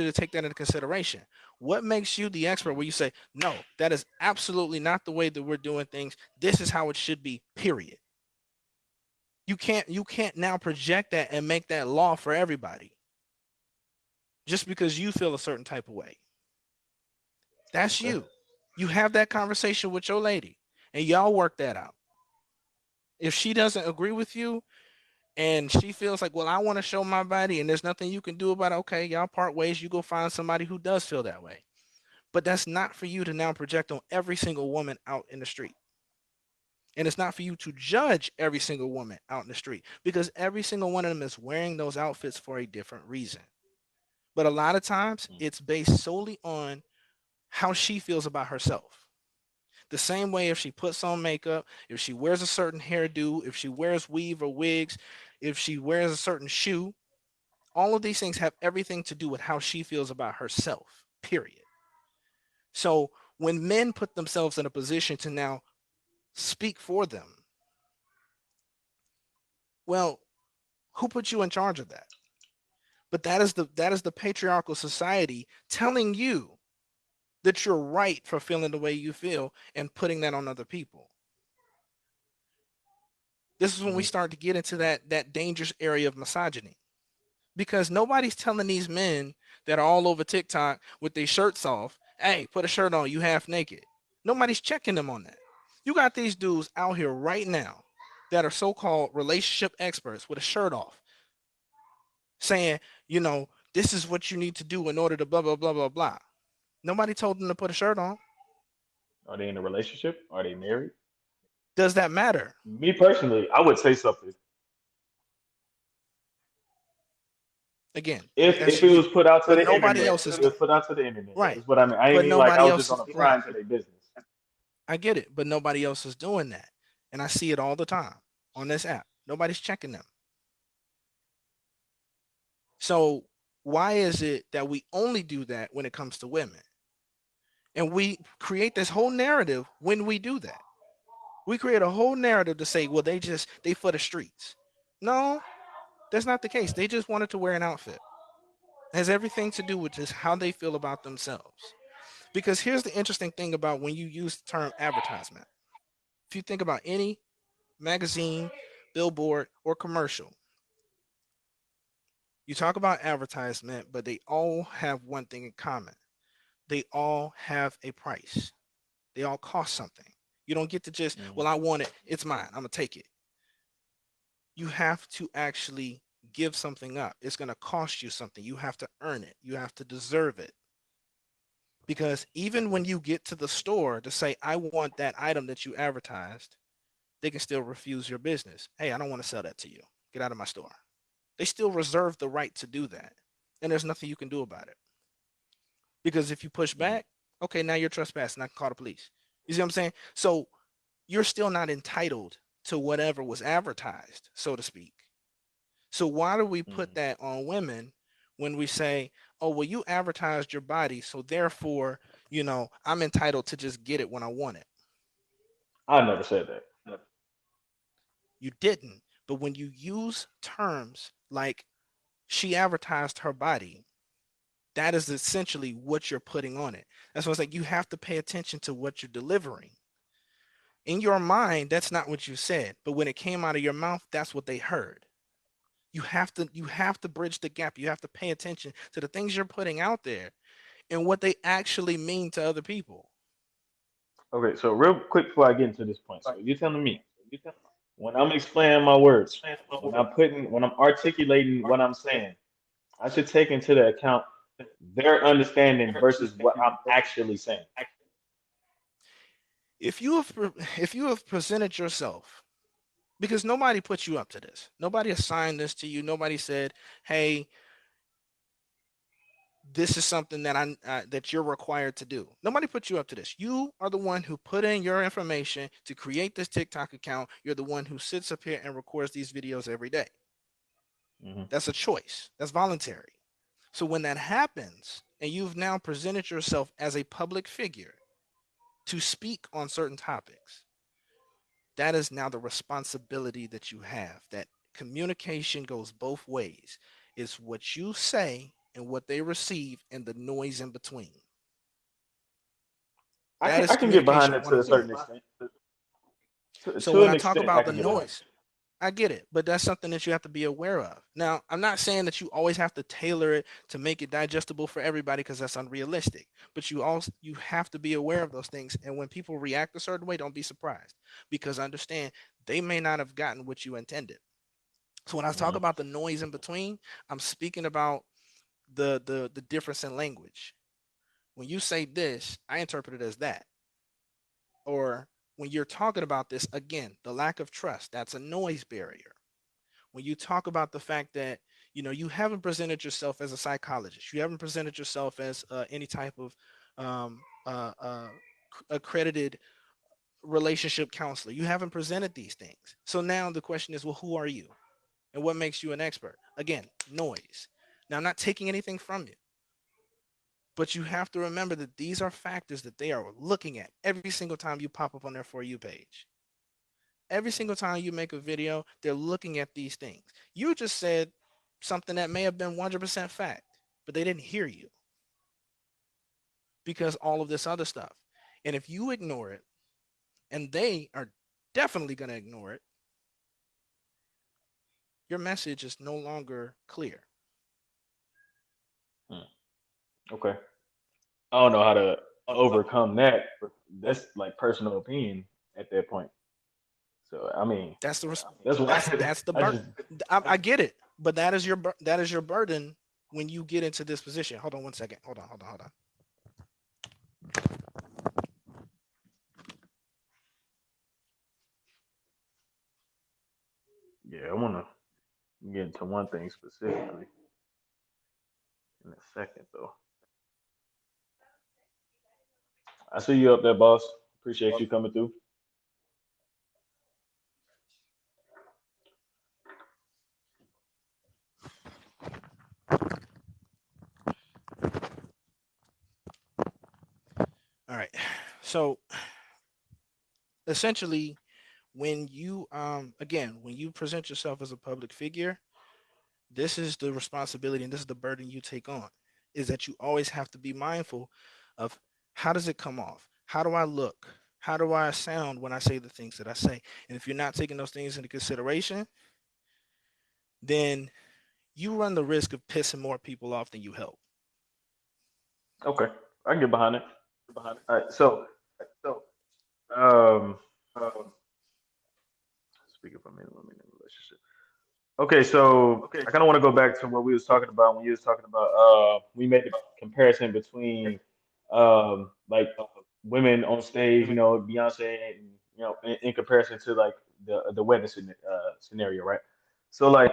to take that into consideration. What makes you the expert where you say, "No, that is absolutely not the way that we're doing things. This is how it should be." Period. You can't now project that and make that law for everybody just because you feel a certain type of way. That's Okay. you. You have that conversation with your lady and y'all work that out. If she doesn't agree with you, and she feels like, well, I want to show my body and there's nothing you can do about it, okay, y'all part ways, you go find somebody who does feel that way. But that's not for you to now project on every single woman out in the street. And it's not for you to judge every single woman out in the street, because every single one of them is wearing those outfits for a different reason. But a lot of times it's based solely on how she feels about herself. The same way if she puts on makeup, if she wears a certain hairdo, if she wears weave or wigs, if she wears a certain shoe, all of these things have everything to do with how she feels about herself, period. So when men put themselves in a position to now speak for them, well, who put you in charge of that? But that is the patriarchal society telling you that you're right for feeling the way you feel and putting that on other people. This is when we Mm-hmm. start to get into that dangerous area of misogyny, because nobody's telling these men that are all over TikTok with their shirts off, hey, put a shirt on, you half naked. Nobody's checking them on that. You got these dudes out here right now that are so-called relationship experts with a shirt off saying, this is what you need to do in order to blah, blah, blah, blah, blah. Nobody told them to put a shirt on. Are they in a relationship? Are they married? Does that matter? Me personally, I would say something. Again, If that's it you. was put out to But the nobody internet, else if is it was put out to the internet, right. is what I mean. I ain't But mean like I nobody was just else on is a right. prying to their business. I get it, but nobody else is doing that. And I see it all the time on this app. Nobody's checking them. So why is it that we only do that when it comes to women? And we create this whole narrative when we do that. We create a whole narrative to say, well, they for the streets. No, that's not the case. They just wanted to wear an outfit. It has everything to do with just how they feel about themselves. Because here's the interesting thing about when you use the term advertisement. If you think about any magazine, billboard, or commercial, you talk about advertisement, but they all have one thing in common. They all have a price. They all cost something. You don't get to just, Mm-hmm. well, I want it, it's mine, I'm gonna take it. You have to actually give something up. It's gonna cost you something. You have to earn it. You have to deserve it. Because even when you get to the store to say, I want that item that you advertised, they can still refuse your business. Hey, I don't want to sell that to you. Get out of my store. They still reserve the right to do that. And there's nothing you can do about it. Because if you push back, okay, now you're trespassing. I can call the police. You see what I'm saying? So you're still not entitled to whatever was advertised, so to speak. So why do we put Mm-hmm. that on women when we say, oh, well, you advertised your body, so therefore, I'm entitled to just get it when I want it. I never said that. You didn't. But when you use terms like she advertised her body, that is essentially what you're putting on it. That's why it's like you have to pay attention to what you're delivering. In your mind, that's not what you said, but when it came out of your mouth, that's what they heard. You have to bridge the gap. You have to pay attention to the things you're putting out there and what they actually mean to other people. Okay, so real quick before I get into this point, so you're telling me when I'm explaining my words, when I'm articulating what I'm saying, I should take into the account their understanding versus what I'm actually saying. If you have presented yourself, because nobody put you up to this, nobody assigned this to you, nobody said, hey, this is something that that you're required to do. Nobody put you up to this. You are the one who put in your information to create this TikTok account. You're the one who sits up here and records these videos every day. Mm-hmm. That's a choice. That's voluntary. So when that happens and you've now presented yourself as a public figure to speak on certain topics, that is now the responsibility that you have. That communication goes both ways. It's what you say and what they receive and the noise in between. I can get behind it to a certain extent. So when I talk about the noise, I get it, but that's something that you have to be aware of. Now, I'm not saying that you always have to tailor it to make it digestible for everybody, because that's unrealistic. But you have to be aware of those things. And when people react a certain way, don't be surprised, because understand they may not have gotten what you intended. So when I talk about the noise in between, I'm speaking about the difference in language. When you say this, I interpret it as that. Or when you're talking about this, again, the lack of trust, that's a noise barrier. When you talk about the fact that, you haven't presented yourself as a psychologist, you haven't presented yourself as any type of accredited relationship counselor, you haven't presented these things. So now the question is, well, who are you? And what makes you an expert? Again, noise. Now, I'm not taking anything from you, but you have to remember that these are factors that they are looking at every single time you pop up on their For You page. Every single time you make a video, they're looking at these things. You just said something that may have been 100% fact, but they didn't hear you because all of this other stuff. And if you ignore it, and they are definitely going to ignore it, your message is no longer clear. Okay. I don't know how to overcome that. That's like personal opinion at that point. So I mean, that's the burden. I get it, but that is your burden when you get into this position. Hold on one second. Hold on. Yeah, I want to get into one thing specifically in a second, though. I see you up there, boss. Appreciate you coming through. All right. So essentially, when you when you present yourself as a public figure, this is the responsibility and this is the burden you take on, is that you always have to be mindful of how does it come off? How do I look? How do I sound when I say the things that I say? And if you're not taking those things into consideration, then you run the risk of pissing more people off than you help. Okay, I can get behind it. All right, so um, speaking from a relationship. Okay, so I kind of want to go back to what we was talking about when you was talking about we made the comparison between like women on stage, Beyonce, and in comparison to like the wedding scenario, right? So like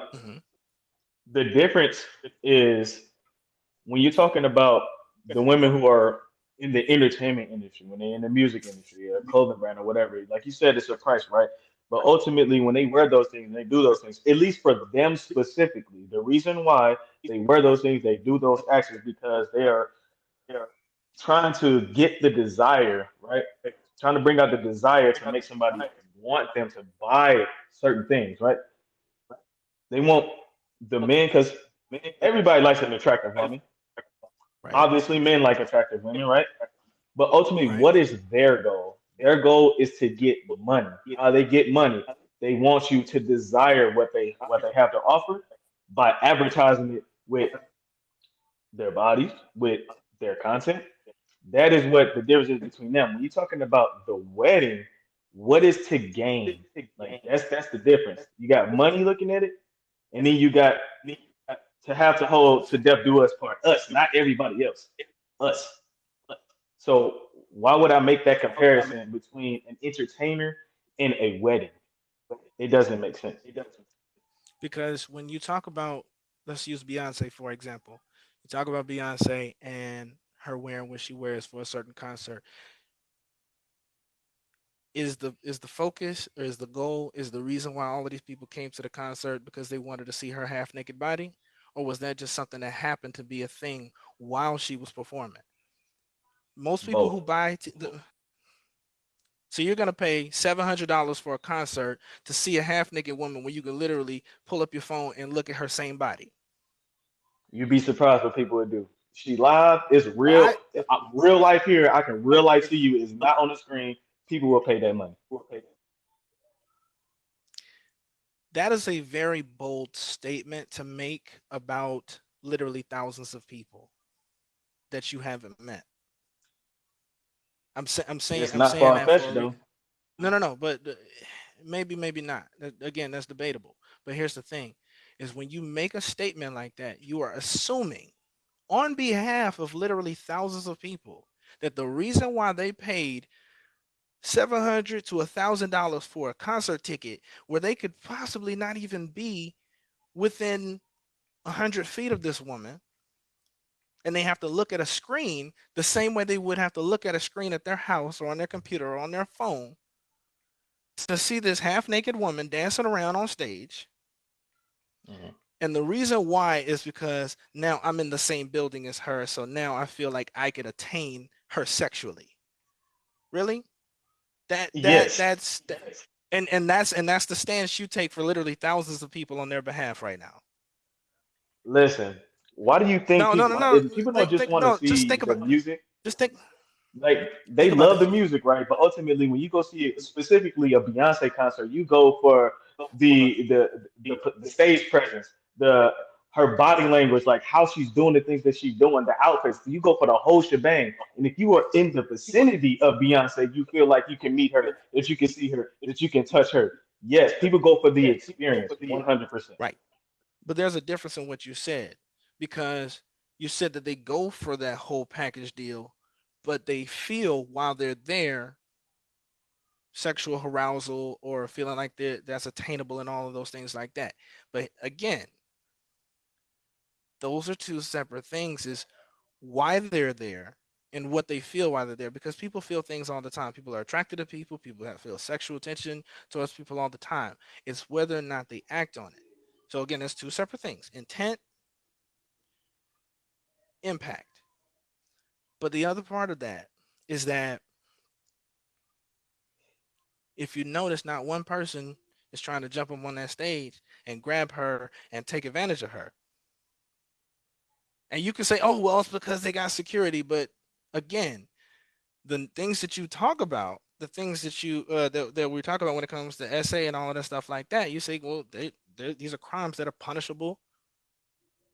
the difference is when you're talking about the women who are in the entertainment industry, when they're in the music industry, a clothing brand or whatever, like you said, it's a price, right? But ultimately, when they wear those things, they do those things, at least for them specifically, the reason why they wear those things, they do those acts is because they're trying to get the desire, right? Trying to bring out the desire to make somebody want them to buy certain things, right? They want the men, because everybody likes an attractive woman. Right. Obviously, men like attractive women, right? But ultimately, what is their goal? Their goal is to get money. How they get money? They want you to desire what they have to offer, by advertising it with their bodies, with their content. That is what the difference is between them. When you're talking about the wedding, what is to gain? Like that's the difference. You got money looking at it, and then you got to have to hold to death do us part. Us, not everybody else. Us. So why would I make that comparison between an entertainer and a wedding? It doesn't make sense. Because when you talk about, let's use Beyonce for example, you talk about Beyonce and her wearing what she wears for a certain concert. Is the focus, or is the goal, is the reason why all of these people came to the concert because they wanted to see her half naked body, or was that just something that happened to be a thing while she was performing? Most people who Both. buy so you're gonna pay $700 for a concert to see a half naked woman when you can literally pull up your phone and look at her same body. You'd be surprised what people would do. She live. It's real. I Real life here. I can real life see you. It's not on the screen. People will pay that money. That is a very bold statement to make about literally thousands of people that you haven't met. It's I'm not saying far that for fetched a though. no, but maybe not. Again, that's debatable. But here's the thing: is when you make a statement like that, you are assuming on behalf of literally thousands of people that the reason why they paid $700 to $1,000 for a concert ticket, where they could possibly not even be within 100 feet of this woman, and they have to look at a screen the same way they would have to look at a screen at their house or on their computer or on their phone to see this half naked woman dancing around on stage. Mhm. And the reason why is because now I'm in the same building as her, so now I feel like I could attain her sexually. Really? That that Yes. that's that, and that's the stance you take for literally thousands of people on their behalf right now. Listen. Why do you think No, no, people? no, no. If people don't Think, just think. want to No, just see think the about. music. Just think. Like they Think about love the this. music, right? But ultimately, when you go see specifically a Beyonce concert, you go for the stage presence, the her body language, like how she's doing the things that she's doing, the outfits. You go for the whole shebang. And if you are in the vicinity of Beyonce, you feel like you can meet her, that you can see her, that you can touch her. Yes, people go for the experience, 100%. Right. But there's a difference in what you said, because you said that they go for that whole package deal, but they feel while they're there sexual arousal or feeling like that's attainable and all of those things like that. But again, those are two separate things. Is why they're there and what they feel while they're there, because people feel things all the time. People are attracted to people. People feel sexual attention towards people all the time. It's whether or not they act on it. So again, there's two separate things: intent, impact. But the other part of that is that if you notice, not one person is trying to jump up on that stage and grab her and take advantage of her. And you can say, oh, well, it's because they got security. But again, the things that you talk about, the things that that we talk about when it comes to SA and all of that stuff like that, you say, well, these are crimes that are punishable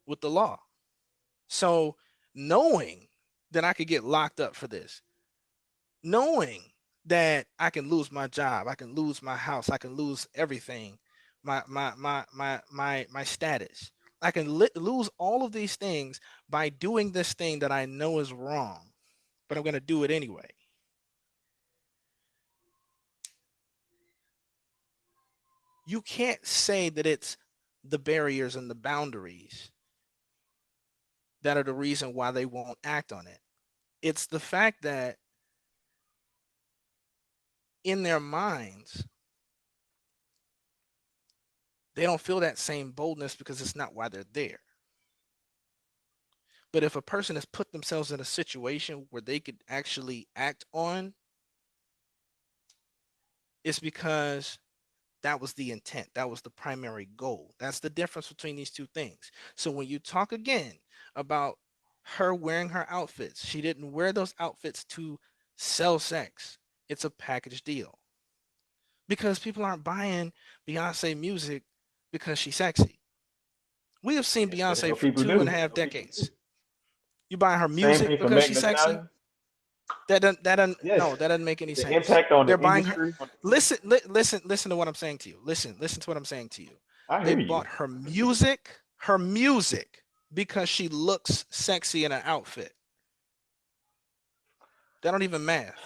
with the law. So knowing that I could get locked up for this, knowing that I can lose my job, I can lose my house, I can lose everything, my status. I can lose all of these things by doing this thing that I know is wrong, but I'm going to do it anyway. You can't say that it's the barriers and the boundaries that are the reason why they won't act on it. It's the fact that in their minds, they don't feel that same boldness because it's not why they're there. But if a person has put themselves in a situation where they could actually act on, it's because that was the intent. That was the primary goal. That's the difference between these two things. So when you talk again about her wearing her outfits, she didn't wear those outfits to sell sex. It's a package deal. Because people aren't buying Beyonce music because she's sexy. We have seen Yes, that's Beyonce what for people two and do. a half decades. You buying her Same music thing for because Megan she's Thee sexy? Stallion. That doesn't Yes, no, that doesn't make any the sense. impact on the They're buying her. industry. Listen to what I'm saying to you. Listen to what I'm saying to you. I They hear you. bought her music because she looks sexy in an outfit. That don't even math.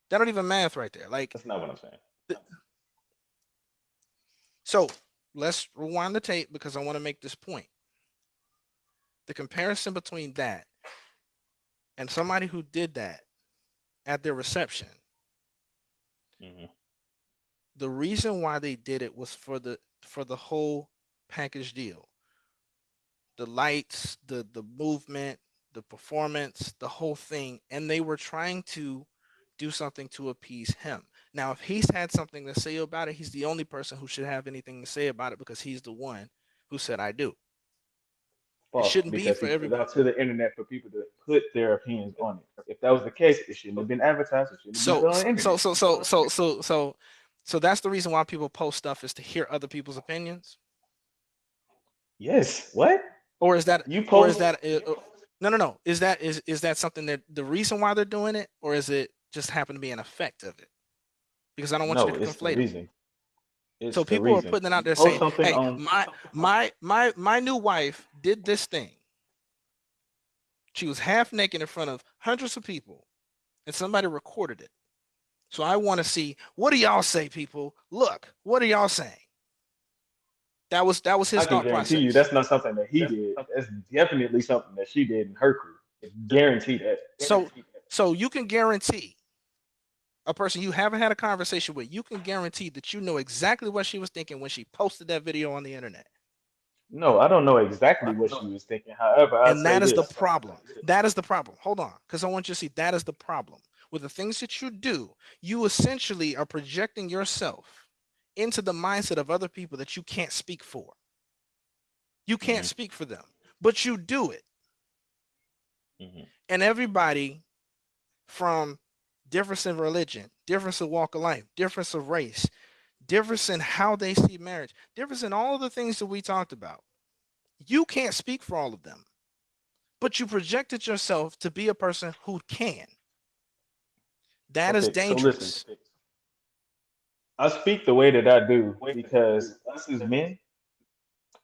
That don't even math right there. Like, That's not what I'm saying. so let's rewind the tape because I want to make this point. The comparison between that and somebody who did that at their reception, Hmm. the reason why they did it was for the whole package deal. The lights, the movement, the performance, the whole thing, and they were trying to do something to appease him. Now, if he's had something to say about it, he's the only person who should have anything to say about it because he's the one who said I do. It False, shouldn't be because for he put it everybody. out to the internet for people to put their opinions on it. If that was the case, it shouldn't have been advertised. It shouldn't have been So put on the so internet. so so so so so so that's the reason why people post stuff is to hear other people's opinions. Yes. What? Or is that You or is post? that no, is that something that the reason why they're doing it, or is it just happen to be an effect of it? Because I don't want you No, to it's the conflate them. reason. So It's the people are reason. putting it out You there post saying, something "Hey, on. my new wife did this thing. She was half naked in front of hundreds of people, and somebody recorded it. So I want to see, what do y'all say, people? Look, what are y'all saying?" That was I his can thought guarantee you process. that's not something that he did. That's definitely something that she did in her career. Guarantee that. So so you can guarantee a person you haven't had a conversation with, you can guarantee that you know exactly what she was thinking when she posted that video on the internet. No, I don't know exactly what she was thinking. However, I'd And say that is the this. problem. That is the problem. Hold on, because I want you to see that is the problem. With the things that you do, you essentially are projecting yourself into the mindset of other people that you can't speak for. You can't Hmm. speak for them, but you do it. Hmm. And everybody from difference in religion, difference of walk of life, difference of race, difference in how they see marriage, difference in all of the things that we talked about. You can't speak for all of them, but you projected yourself to be a person who can. That is Okay, so listen. dangerous. I speak the way that I do because us as men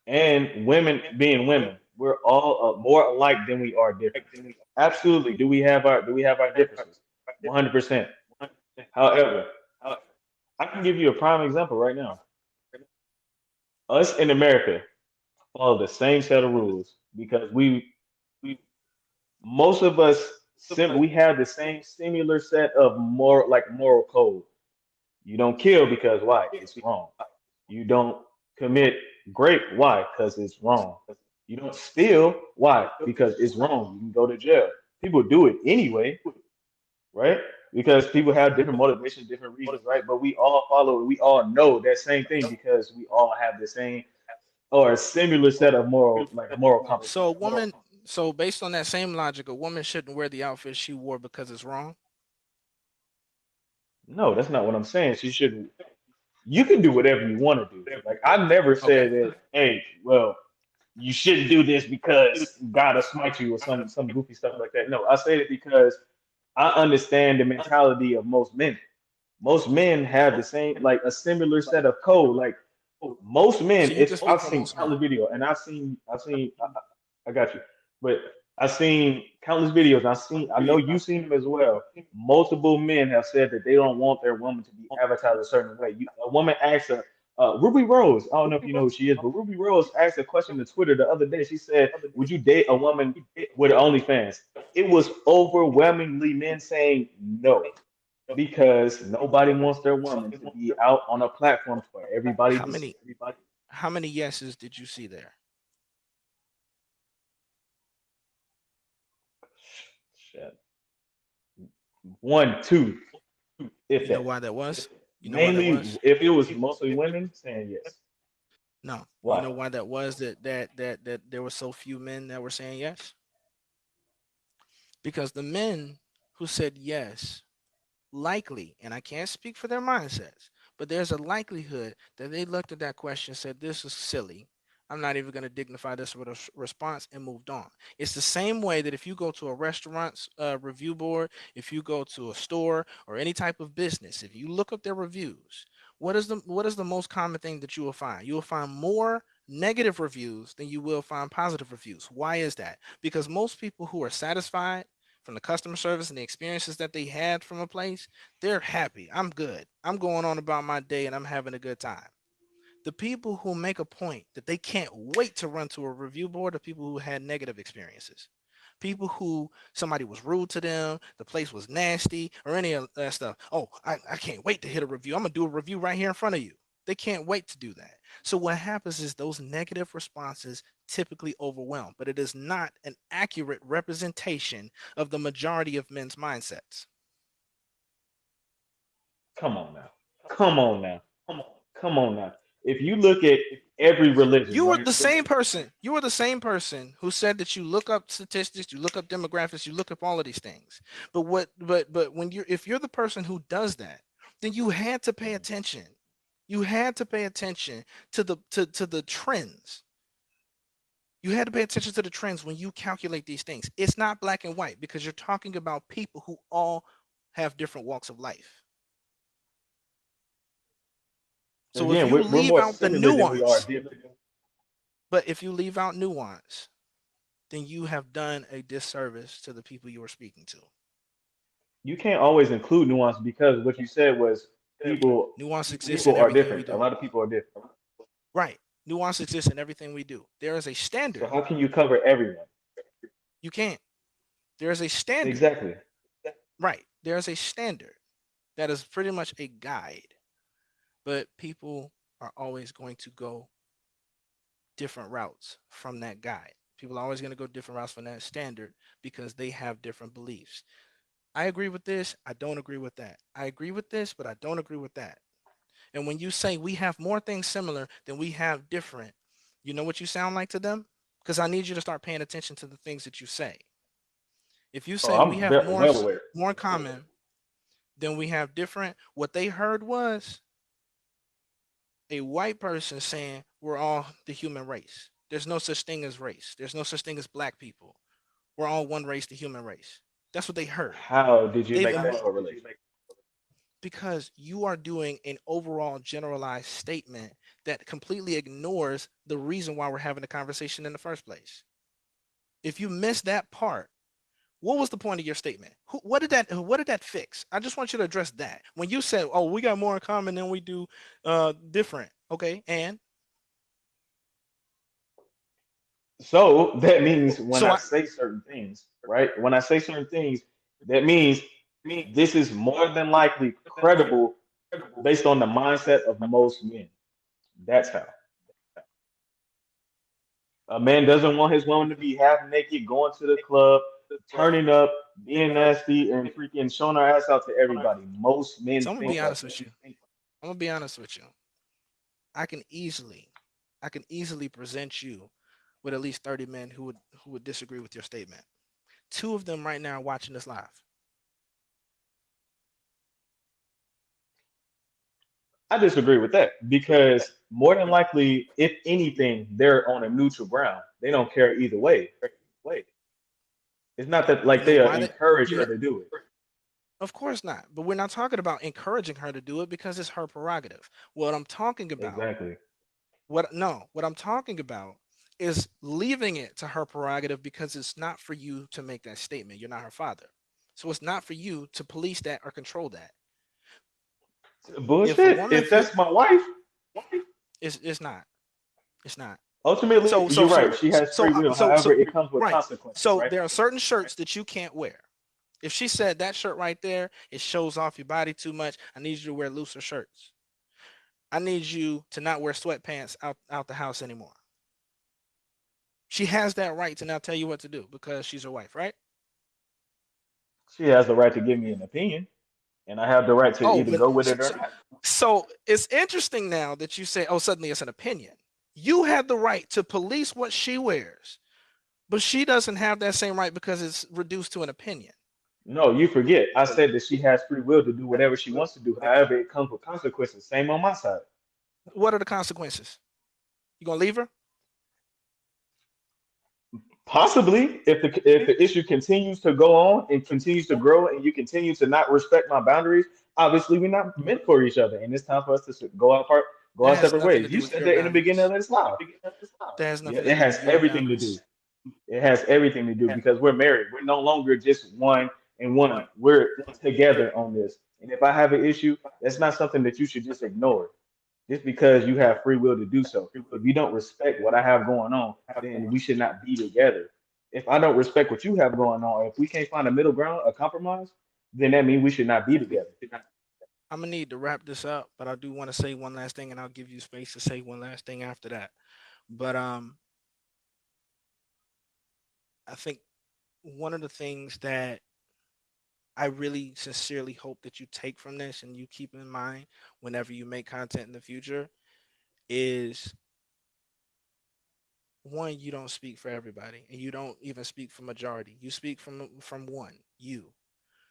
and women being women, we're all more alike than we are different. Absolutely. Do we have our differences? 100%. However, I can give you a prime example right now. Us in America follow the same set of rules because we most of us we have the same similar set of moral code. You don't kill because why? It's wrong. You don't commit rape. Why? Because it's wrong. You don't steal. Why? Because it's wrong. You can go to jail. People do it anyway, right? Because people have different motivations, different reasons, right? But we all know that same thing because we all have the same or a similar set of moral compass. So a woman, so based on that same logic, a woman shouldn't wear the outfit she wore because it's wrong. No, that's not what I'm saying. She shouldn't. You can do whatever you want to do. Like I never Okay. said that. Hey, well, you shouldn't do this because God will smite you or some goofy stuff like that. No, I say it because I understand the mentality of most men. Most men have the same, like a similar set of code. Like most men, So you can it's speak I've for seen most men. countless video, and I got you, but I've seen countless videos. I know you've seen them as well. Multiple men have said that they don't want their woman to be advertised a certain way. A woman asked Ruby Rose. I don't know if you know who she is, but Ruby Rose asked a question to Twitter the other day. She said, "Would you date a woman with OnlyFans?" It was overwhelmingly men saying no because nobody wants their woman to be out on a platform for everybody How to see. many how many yeses did you see there? Shit. One, two, if You know that. why that was? You know why that Mainly, was? if it was mostly women saying yes. No. You Why? know why that was that there were so few men that were saying yes? Because the men who said yes likely, and I can't speak for their mindsets, but there's a likelihood that they looked at that question and said, "This is silly. I'm not even going to dignify this with a response, and moved on. It's the same way that if you go to a restaurant's review board, if you go to a store or any type of business, if you look up their reviews, what is the most common thing that you will find? You will find more negative reviews than you will find positive reviews. Why is that? Because most people who are satisfied from the customer service and the experiences that they had from a place, they're happy. I'm good. I'm going on about my day and I'm having a good time. The people who make a point that they can't wait to run to a review board are people who had negative experiences. People who somebody was rude to them, the place was nasty, or any of that stuff. Oh, I can't wait to hit a review. I'm going to do a review right here in front of you. They can't wait to do that. So what happens is those negative responses typically overwhelm, but it is not an accurate representation of the majority of men's mindsets. Come on now. Come on now. Come on now. If you look at every religion, You were right? the same person. You were the same person who said that you look up statistics, you look up demographics, you look up all of these things. But when if you're the person who does that, then you had to pay attention. You had to pay attention to the trends. You had to pay attention to the trends when you calculate these things. It's not black and white because you're talking about people who all have different walks of life. So Again, if you we're leave more out the similar than we are nuance, different. but if you leave out nuance, then you have done a disservice to the people you are speaking to. You can't always include nuance because what you said was people Nuance exists in people are everything we different. A do. lot of people are different. Right. Nuance exists in everything we do. There is a So standard. how can you cover everyone? You can't. There is a standard. Exactly. Right. There is a standard that is pretty much a guide. But people are always going to go different routes from that guide. People are always going to go different routes from that standard because they have different beliefs. I agree with this. I don't agree with that. I agree with this, but I don't agree with that. And when you say we have more things similar than we have different, you know what you sound like to them? Because I need you to start paying attention to the things that you say. If you say we I'm have well aware. more common than we have different, what they heard was a white person saying we're all the human race. There's no such thing as race. There's no such thing as black people. We're all one race, the human race. That's what they heard. How did you They've make that correlation? because you are doing an overall generalized statement that completely ignores the reason why we're having the conversation in the first place. If you miss that part, what was the point of your statement? What did that fix? I just want you to address that. When you said, "Oh, we got more in common than we do different," okay, and So that means when so I I say certain things, right? When I say certain things, that means this is more than likely credible based on the mindset of most men. That's how. A man doesn't want his woman to be half naked, going to the club, turning up, being nasty, and freaking showing her ass out to everybody. Most men so I'm gonna be think like honest that. with you. I'm gonna be honest with you. I can easily present you with at least 30 men who would disagree with your statement. Two of them right now are watching this live. I disagree with that because more than likely, if anything, they're on a neutral ground. They don't care either way. It's not that You like know they why that encourage you her know to do it. of course not. But we're not talking about encouraging her to do it because it's her prerogative. What I'm talking about, Exactly. what I'm talking about is leaving it to her prerogative because it's not for you to make that statement. You're not her father. So it's not for you to police that or control that. If a Bullshit. woman If feel that's my wife, it's not. It's not. ultimately, So so you're so right. She has so free will. so However, it comes with right. consequences, So right? there are certain shirts that you can't wear. If she said that shirt right there, it shows off your body too much. I need you to wear looser shirts. I need you to not wear sweatpants out the house anymore. She has that right to now tell you what to do because she's your wife, right? She has the right to give me an opinion, and I have the right to Oh, either but go with it or not. so it's interesting now that you say, oh, suddenly it's an opinion. You had the right to police what she wears, but she doesn't have that same right because it's reduced to an opinion. No, you forget. I said that she has free will to do whatever she wants to do. However, it comes with consequences. Same on my side. What are the consequences? You gonna leave her? Possibly, if the issue continues to go on and continues to grow, and you continue to not respect my boundaries, obviously we're not meant for each other, and it's time for us to go That our has separate nothing to ways. do You with said your that in the beginning of boundaries. this live. That has Yeah, nothing to it do with has your everything to do. boundaries. It has everything to do because we're married. We're no longer just one and one. We're together on this. And if I have an issue, that's not something that you should just ignore just because you have free will to do so. If you don't respect what I have going on, then we should not be together. If I don't respect what you have going on, if we can't find a middle ground, a compromise, then that means we should not be together. I'm gonna need to wrap this up, but I do want to say one last thing, and I'll give you space to say one last thing after that. But I think one of the things that I really sincerely hope that you take from this and you keep in mind whenever you make content in the future is one, you don't speak for everybody, and you don't even speak for majority. You speak from one, you.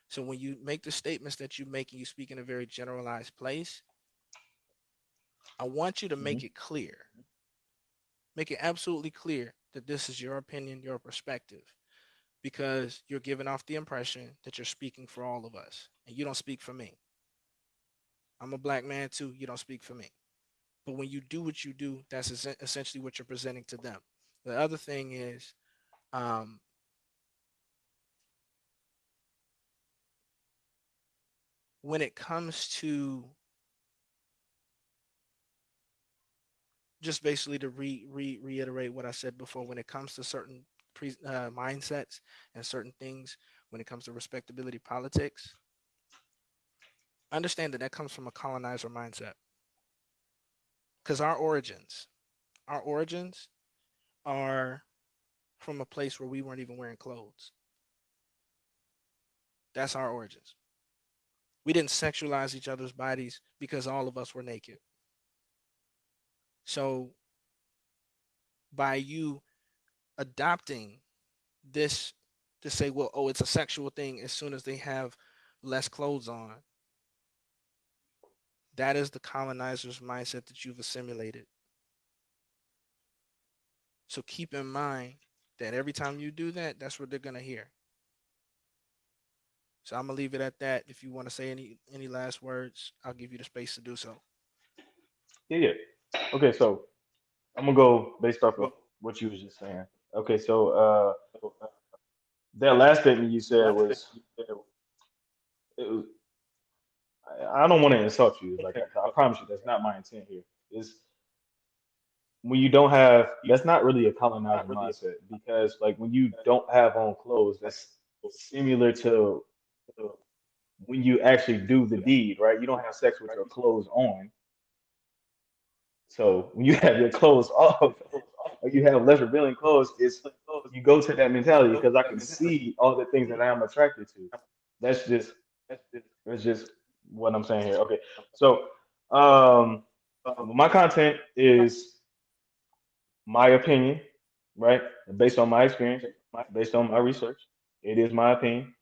So when you make the statements that you make and you speak in a very generalized place, I want you to Mhm. make it clear. Make it absolutely clear that this is your opinion, your perspective, because you're giving off the impression that you're speaking for all of us, and you don't speak for me. I'm a black man too. You don't speak for me. But when you do what you do, that's essentially what you're presenting to them. The other thing is, um, when it comes to just basically to reiterate what I said before, when it comes to certain mindsets and certain things, when it comes to respectability politics, understand that that comes from a colonizer mindset. Because our origins are from a place where we weren't even wearing clothes. That's our origins. We didn't sexualize each other's bodies because all of us were naked. So by you adopting this to say, well, oh, it's a sexual thing as soon as they have less clothes on, that is the colonizer's mindset that you've assimilated. So keep in mind that every time you do that, that's what they're gonna hear. So I'm gonna leave it at that. If you want to say any last words, I'll give you the space to do so. Yeah, yeah. Okay, so I'm gonna go based off of what you was just saying. Okay, so that last statement you said was, it was I don't want to insult you. Like I promise you, that's not my intent here. Is when you don't have, that's not really a colonizer mindset because like when you don't have on clothes, that's similar to when you actually do the deed, right? You don't have sex with your clothes on. So when you have your clothes off, or you have less revealing clothes, it's you go to that mentality because I can see all the things that I am attracted to. That's just that's just what I'm saying here. Okay, so um, my content is my opinion, right? Based on my experience, based on my research. It is my opinion,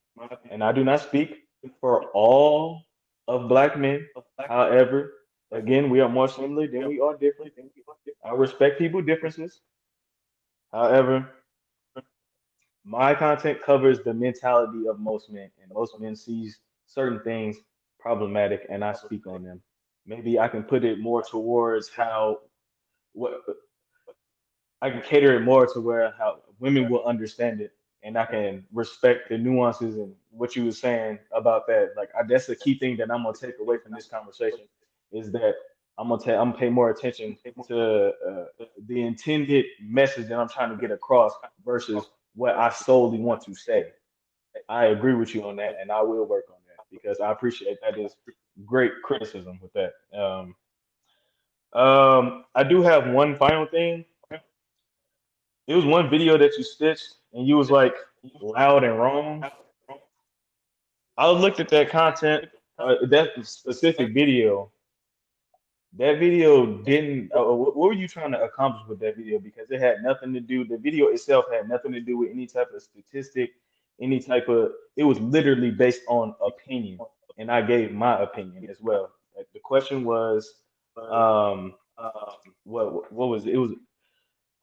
and I do not speak for all of black men. However, again, we are more similar than we are different. I respect people's differences. However, my content covers the mentality of most men, and most men sees certain things problematic, and I speak on them. Maybe I can put it more towards how what I can cater it more to where how women will understand it, and I can respect the nuances and what you were saying about that. Like that's the key thing that I'm gonna take away from this conversation is that I'm gonna pay more attention to the intended message that I'm trying to get across versus what I solely want to say. I agree with you on that, and I will work on that because I appreciate that is great criticism with that. I do have one final thing. It was one video that you stitched, and you was like loud and wrong. I looked at that content, that specific video. That video didn't. What were you trying to accomplish with that video? Because it had nothing to do. The video itself had nothing to do with any type of statistic, any type of. It was literally based on opinion, and I gave my opinion as well. Like the question was, um, what was it? It was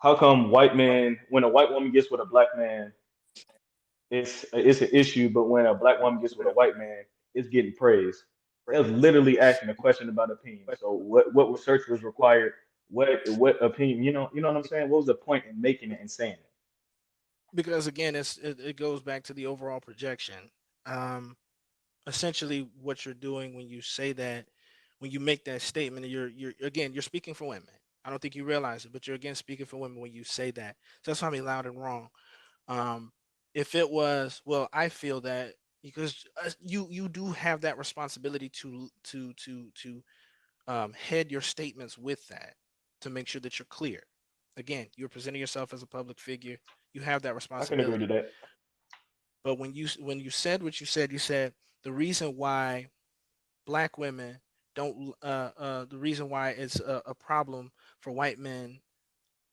how come white man, when a white woman gets with a black man, it's an issue, but when a black woman gets with a white man, it's getting praised. That was literally asking a question about opinion. So what research was required? What opinion? You know what I'm saying? What was the point in making it and saying it? Because again, it goes back to the overall projection. Um, Essentially, what you're doing when you say that, when you make that statement, you're speaking for women. I don't think you realize it, but you're again speaking for women when you say that. So that's why I mean loud and wrong. Um, if it was, well, I feel that because you do have that responsibility to head your statements with that to make sure that you're clear. Again, you're presenting yourself as a public figure. You have that I can agree to responsibility. that. But when you said what you said the reason why black women don't the reason why it's a problem for white men,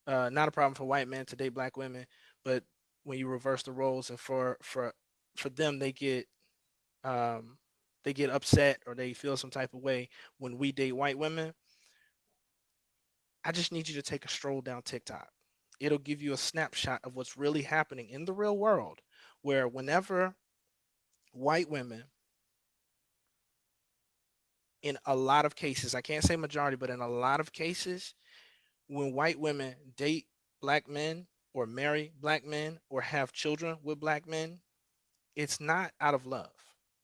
not a problem for white men to date black women, but when you reverse the roles and for them um they get upset or they feel some type of way when we date white women. I just need you to take a stroll down TikTok. It'll give you a snapshot of what's really happening in the real world, where whenever white women, in a lot of cases, I can't say majority, but in a lot of cases, when white women date black men or marry black men or have children with black men, it's not out of love.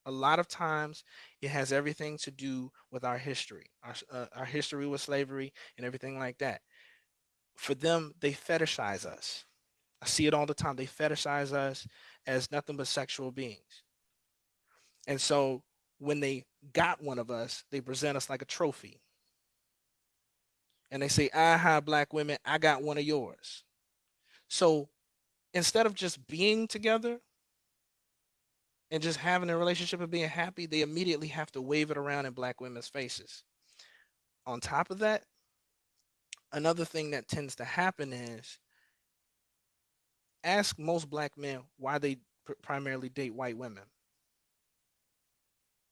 A lot of times, it has everything to do with our history, our history with slavery and everything like that. For them, they fetishize us. I see it all the time. They fetishize us as nothing but sexual beings. And so when they got one of us, they present us like a trophy. And they say, aha, black women, I got one of yours. So instead of just being together and just having a relationship and being happy, they immediately have to wave it around in black women's faces. On top of that, another thing that tends to happen is ask most black men why they primarily date white women.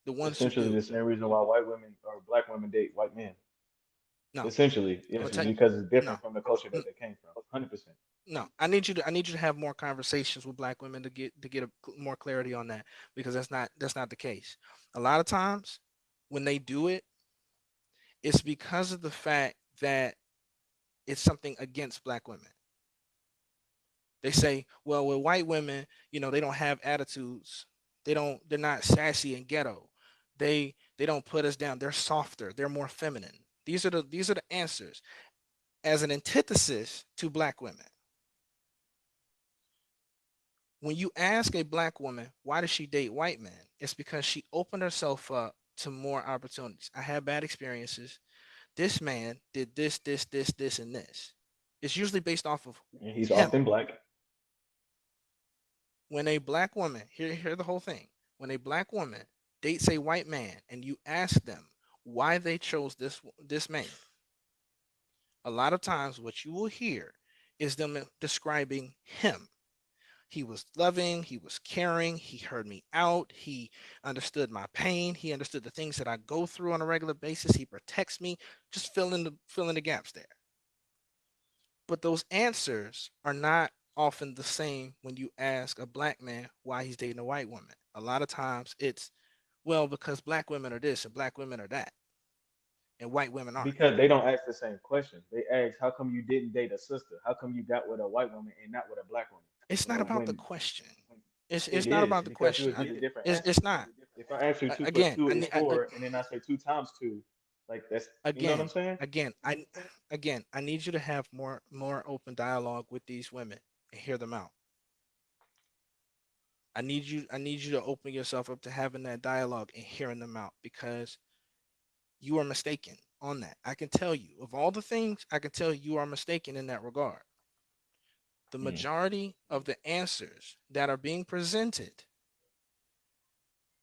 The ones who Essentially, do. the same reason why white women or black women date white men. No, Essentially, I'm gonna yes, it's tell you. because it's No, different from the culture that they came from. 100%. no. I need you to have more conversations with black women to get more clarity on that, because that's not the case. A lot of times when they do it, it's because of the fact that it's something against black women. They say, well, with white women, they don't have attitudes. They're not sassy and ghetto. They don't put us down. They're softer. They're more feminine. These are the answers as an antithesis to black women. When you ask a black woman why does she date white men, it's because she opened herself up to more opportunities. I had bad experiences. This man did this, and this. It's usually based off of And he's him. often black. When a black woman, hear the whole thing. When a black woman dates a white man and you ask them why they chose this man, a lot of times what you will hear is them describing him. He was loving, he was caring, he heard me out, he understood my pain, he understood the things that I go through on a regular basis, he protects me, just fill in the gaps there. But those answers are not often the same when you ask a black man why he's dating a white woman. A lot of times it's, well, because black women are this and black women are that, and white women aren't. Because they don't ask the same question. They ask, how come you didn't date a sister? How come you got with a white woman and not with a black woman? It's not But about the when question. It's it not is, about the because you question. would get a different It's answer. not. If I answer two plus Again, two I is need. four, and then I say two times two, like that's you know what I'm Again, saying? again, I again, I need you to have more open dialogue with these women and hear them out. I need you to open yourself up to having that dialogue and hearing them out, because you are mistaken on that. I can tell you, of all the things, I can tell you are mistaken in that regard. The Mm. majority of the answers that are being presented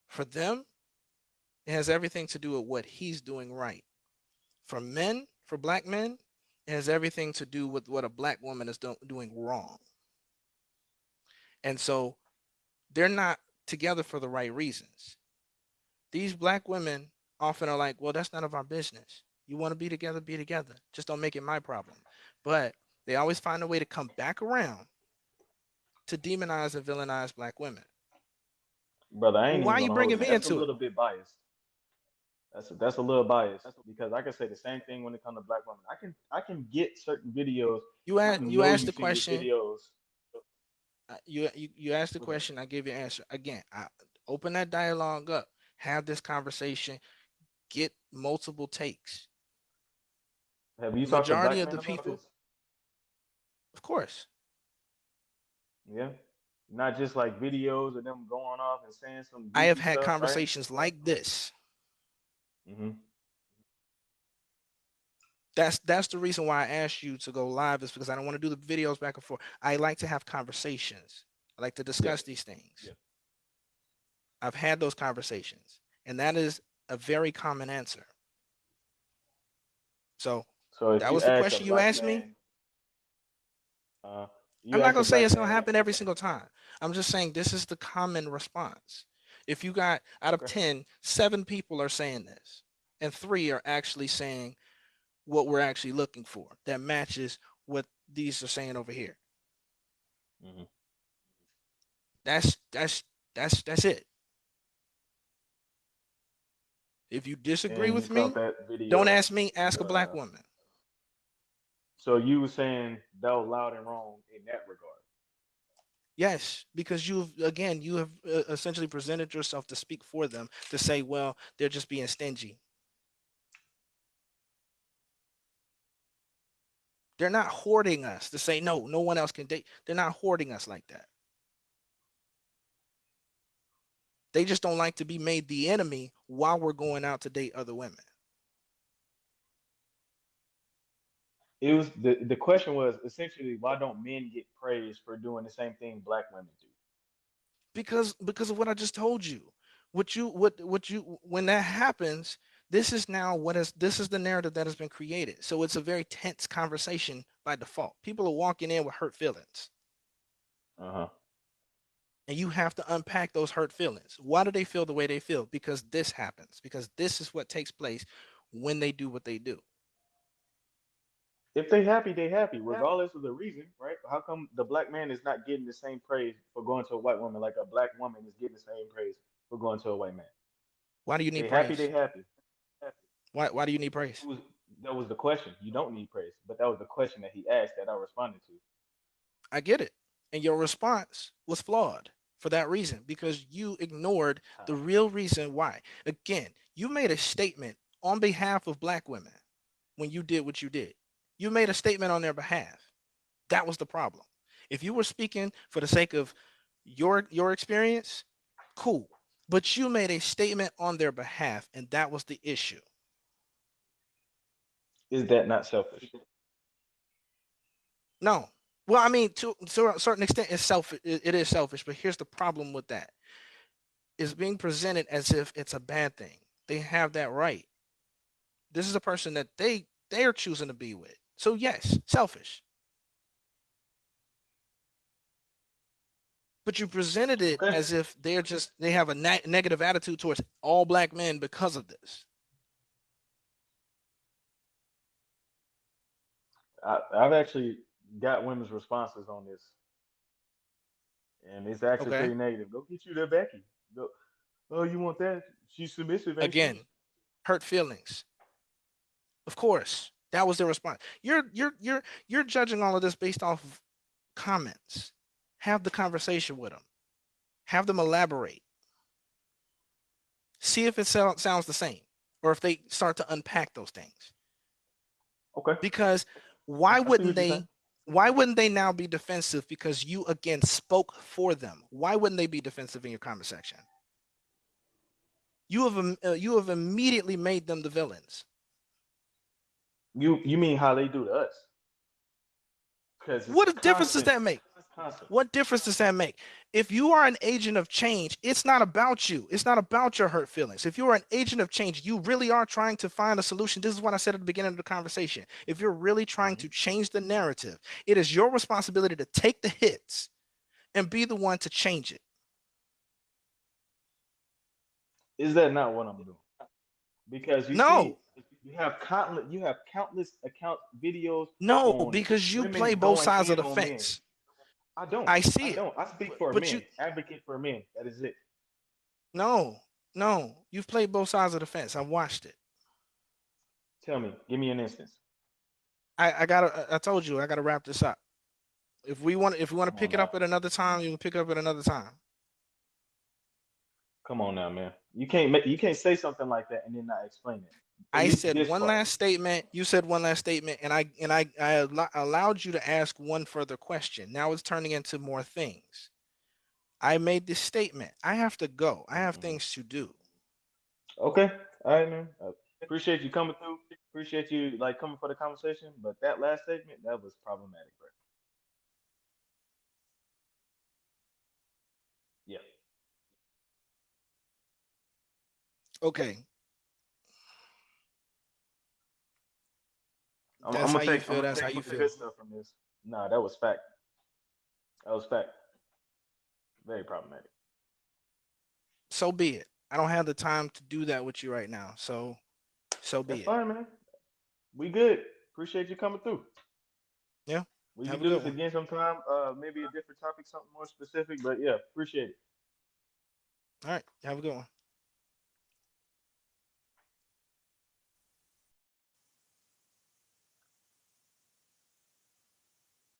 for them, it has everything to do with what he's doing right. For black men, it has everything to do with what a black woman is doing wrong. And so they're not together for the right reasons. These black women often are like, well, that's none of our business. You want to be together, be together. Just don't make it my problem. But They always find a way to come back around to demonize and villainize black women. Brother, I Well, ain't why even are you gonna hold bringing you. me That's a into it? little bit biased. That's a little biased because I can say the same thing when it comes to black women. I can get certain videos. You You asked can you know asked you the seen the question. videos. You asked the What's up? question. I gave you an answer. Again, I open that dialogue up. Have this conversation. Get multiple takes. Have you The talked to majority black of men the about people, this? of course, Yeah. Not just like videos of them going off and saying some I have goofy had stuff, right? conversations like this. Hmm. That's the reason why I asked you to go live, is because I don't want to do the videos back and forth. I like to have conversations. I like to Yeah. discuss these things. Yeah. I've had those conversations, and that is a very common answer. So So if that you was the ask a question you black asked me. man, uh, you I'm not ask a gonna say black it's gonna man, happen every single time. I'm just saying this is the common response. If you got out of okay, 10, 7 people are saying this, and 3 are actually saying what we're actually looking for that matches what these are saying over here. hmm That's it. If you disagree and you with thought me, that don't video, ask me, ask a black uh, woman. so you were saying that was loud and wrong in that regard. Yes, because you have essentially presented yourself to speak for them, to say, well, they're just being stingy. They're not hoarding us to say no, no one else can date. They're not hoarding us like that. They just don't like to be made the enemy while we're going out to date other women. It was the question was essentially why don't men get praised for doing the same thing black women do? Because of what I just told you. What you when that happens, this is the narrative that has been created. So it's a very tense conversation by default. People are walking in with hurt feelings. Uh-huh. And you have to unpack those hurt feelings. Why do they feel the way they feel? Because this happens. Because this is what takes place when they do what they do. If they happy, regardless of the reason, right? How come the black man is not getting the same praise for going to a white woman like a black woman is getting the same praise for going to a white man? Why do you need They happy, praise? they happy. Why do you need praise? It was, that was the question. You don't need praise, but that was the question that he asked that I responded to. I get it. And your response was flawed for that reason, because you ignored the How? real reason why. Again, you made a statement on behalf of black women when you did what you did. You made a statement on their behalf. That was the problem. If you were speaking for the sake of your experience, cool. But you made a statement on their behalf, and that was the issue. Is that not selfish? No. Well, I mean, to a certain extent, it's selfish. It is selfish. But here's the problem with that: it's being presented as if it's a bad thing. They have that right. This is a person that they are choosing to be with. So yes, selfish. But you presented it Okay. as if they have a negative attitude towards all black men because of this. I've actually got women's responses on this, and it's actually Okay. pretty negative. Go get you that Becky. Go. Oh, you want that? She's submissive, ain't she? Again, hurt feelings. Of course, that was their response. You're judging all of this based off of comments. Have the conversation with them. Have them elaborate. See if it sounds the same, or if they start to unpack those things. Okay. Because why I see wouldn't what you're saying. they? Why wouldn't they now be defensive because you again spoke for them? Why wouldn't they be defensive in your comment section? You have immediately made them the villains. You mean how they do to us? Because it's What difference does constant. that make? Constant. What difference does that make? If you are an agent of change, it's not about you. It's not about your hurt feelings. If you are an agent of change, you really are trying to find a solution. This is what I said at the beginning of the conversation. If you're really trying Mhm. to change the narrative, it is your responsibility to take the hits and be the one to change it. Is that not what I'm doing? Because you see, No, You have countless account videos No, on because you play women both going sides of in the on men. fence. I don't. I see I it. don't. I speak for But you men. Advocate for men. That is it. no, no. You've played both sides of the fence. I've watched it. Tell me. Give me an instance. I told you I gotta wrap this up. If we want to Come on pick it now. up at another time, you can pick it up at another time. Come on now, man. You can't say something like that and then not explain it. At I least said this one part. last statement. You said one last statement, and allowed you to ask one further question. Now it's turning into more things. I made this statement. I have to go. I have Mhm. things to do. Okay. All right, man. Appreciate you coming through. Appreciate you like coming for the conversation. But that last statement, that was problematic, bro. Yeah. Okay, I'm that's how gonna you take I'm feel. gonna That's how take you the feel. good stuff from this. Nah, that was fact. That was fact. Very problematic. So be it. I don't have the time to do that with you right now. So be That's it. fine, man. We good. Appreciate you coming through. Yeah. We Have can a do good this one. again sometime. Maybe a different topic, something more specific. But yeah, appreciate it. All right. Have a good one.